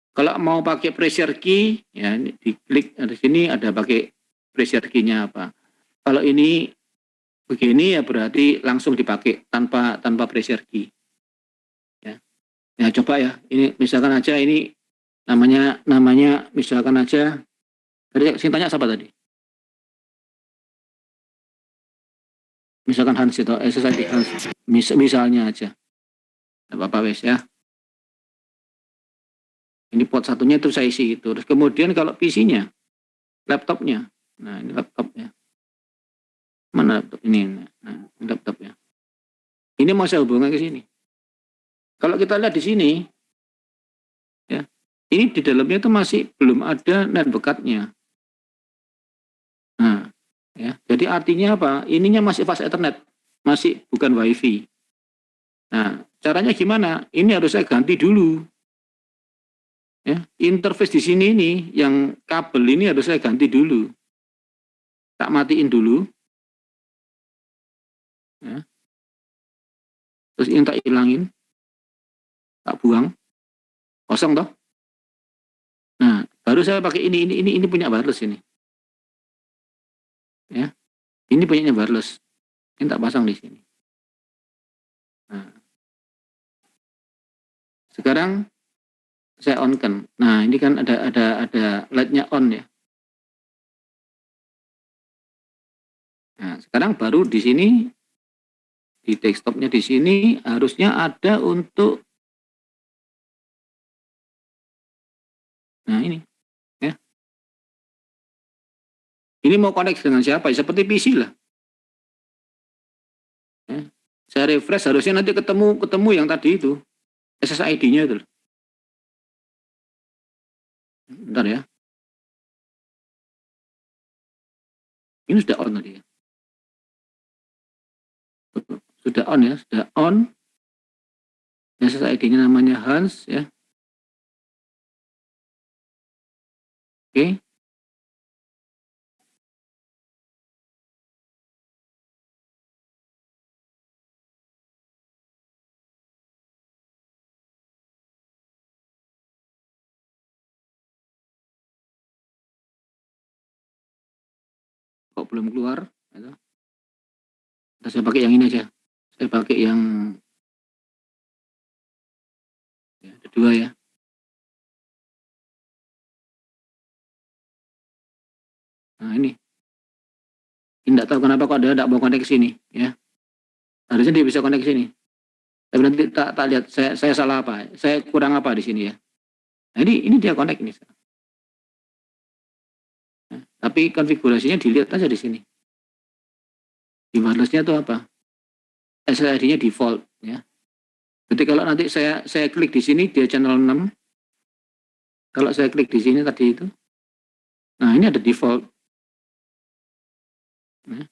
Kalau mau pakai pressure key, ya ini diklik di sini ada pakai pressure key-nya apa. Kalau ini begini ya berarti langsung dipakai tanpa pressure key. Ya. Ya coba ya. Ini misalkan aja ini namanya misalkan aja. Tadi saya tanya siapa tadi? Misalkan Hans itu, SSID Hans. Misalnya aja. Tidak apa-apa wes ya. Ini port satunya itu saya isi itu. Terus kemudian kalau PC-nya, laptopnya. Nah ini laptopnya. Mana laptop ini? Nah ini laptopnya. Ini mau saya hubungkan ke sini. Kalau kita lihat di sini, ya, ini di dalamnya itu masih belum ada network card-nya. Nah, ya, jadi artinya apa? Ininya masih fast Ethernet, masih bukan WiFi. Nah, caranya gimana? Ini harus saya ganti dulu. Ya, interface di sini ini, yang kabel ini harus saya ganti dulu. Tak matiin dulu. Ya. Terus ini tak hilangin. Tak buang. Kosong toh. Nah, baru saya pakai ini punya wireless ini. Ya. Ini punyanya wireless. Ini tak pasang di sini. Nah. Sekarang saya on kan. Nah, ini kan ada light-nya on ya. Nah, sekarang baru di sini di desktopnya di sini harusnya ada untuk nah ini ya. Ini mau connect dengan siapa? Seperti PC lah. Ya. Saya refresh harusnya nanti ketemu yang tadi itu SSID-nya itu. Bentar ya. Ini sudah on tadi ya. Sudah on ya, sudah on. SSID-nya namanya Hans ya. Oke. Kok belum keluar? Gitu. Saya pakai yang ini aja. Saya pakai yang ya, ada dua ya. Nah ini tidak tahu kenapa kok ada tidak mau connect ke sini ya. Harusnya dia bisa connect ke sini. Tapi nanti tak lihat saya salah apa, saya kurang apa di sini ya. Nah, ini dia connect ini. Nah, tapi konfigurasinya dilihat aja di sini. Di wirelessnya itu apa? SSID-nya default ya. Jadi kalau nanti saya klik di sini dia channel 6. Kalau saya klik di sini tadi itu, nah ini ada default. Ya.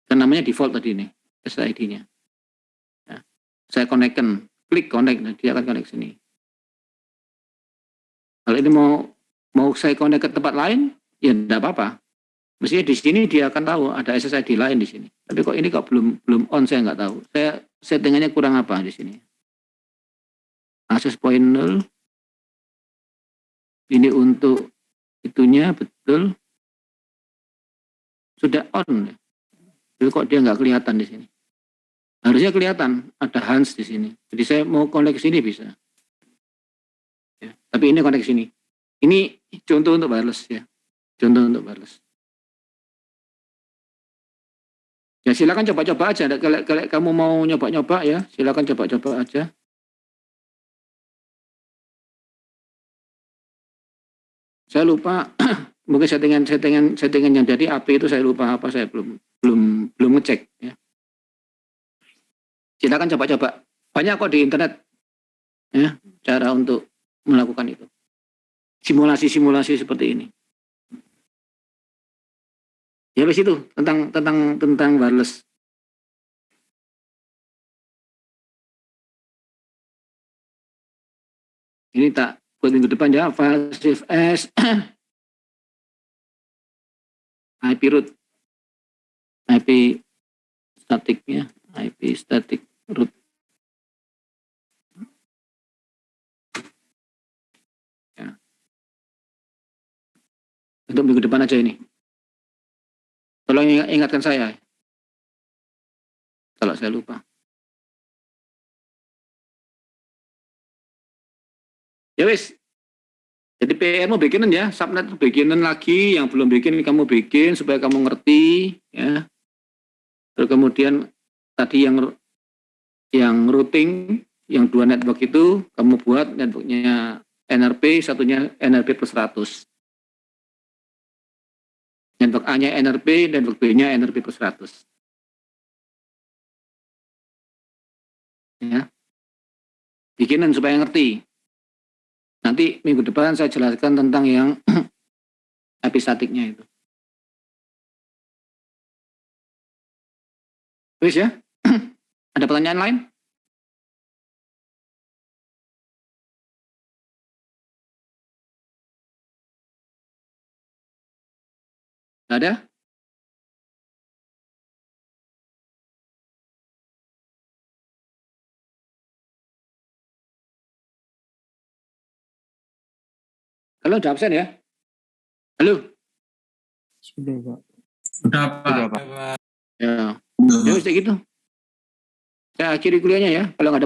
Dan namanya default tadi ini SSID-nya. Ya. Saya connectkan, klik connect, nah dia akan connect sini. Kalau ini mau saya connect ke tempat lain, ya tidak apa-apa. Mestinya di sini dia akan tahu ada SSID lain di sini. Tapi kok ini kok belum on, saya nggak tahu. Saya settingannya kurang apa di sini. Access point 0. Ini untuk itunya betul. sudah on. Jadi kok dia nggak kelihatan di sini? Harusnya kelihatan ada Hans di sini. Jadi saya mau connect sini bisa. Ya, tapi ini connect sini. Ini contoh untuk wireless ya. Contoh untuk wireless. Ya silakan coba-coba aja. Kalau kamu mau nyoba-nyoba ya, silakan coba-coba aja. Saya lupa mungkin settingan yang jadi AP itu saya lupa apa, saya belum ngecek ya. Silakan coba-coba. Banyak kok di internet ya cara untuk melakukan itu. Simulasi-simulasi seperti ini. Ya wis itu tentang wireless. Ini tak buat minggu depan ya, file save as IP root, IP statiknya, IP static root. Ya. Untuk minggu depan aja ini. Tolong ingatkan saya kalau saya lupa. Ya wis. Jadi PR-mu bikinan ya, subnet bikinan lagi, yang belum bikin kamu bikin supaya kamu ngerti ya. Terus kemudian tadi yang routing, yang 2 network itu kamu buat networknya NRP, satunya NRP plus 100. Network A-nya NRP, network B-nya NRP plus 100. Ya. Bikinan supaya ngerti. Nanti minggu depan saya jelaskan tentang yang IP statiknya itu. Terus ya? Ada pertanyaan lain? Tidak ada? Halo, udah absen ya? Halo? Sudah, Pak. Sudah, Sudah, Pak. Pak. Ya, ya wis kayak gitu. Saya akhiri kuliahnya ya. Kalau nggak ada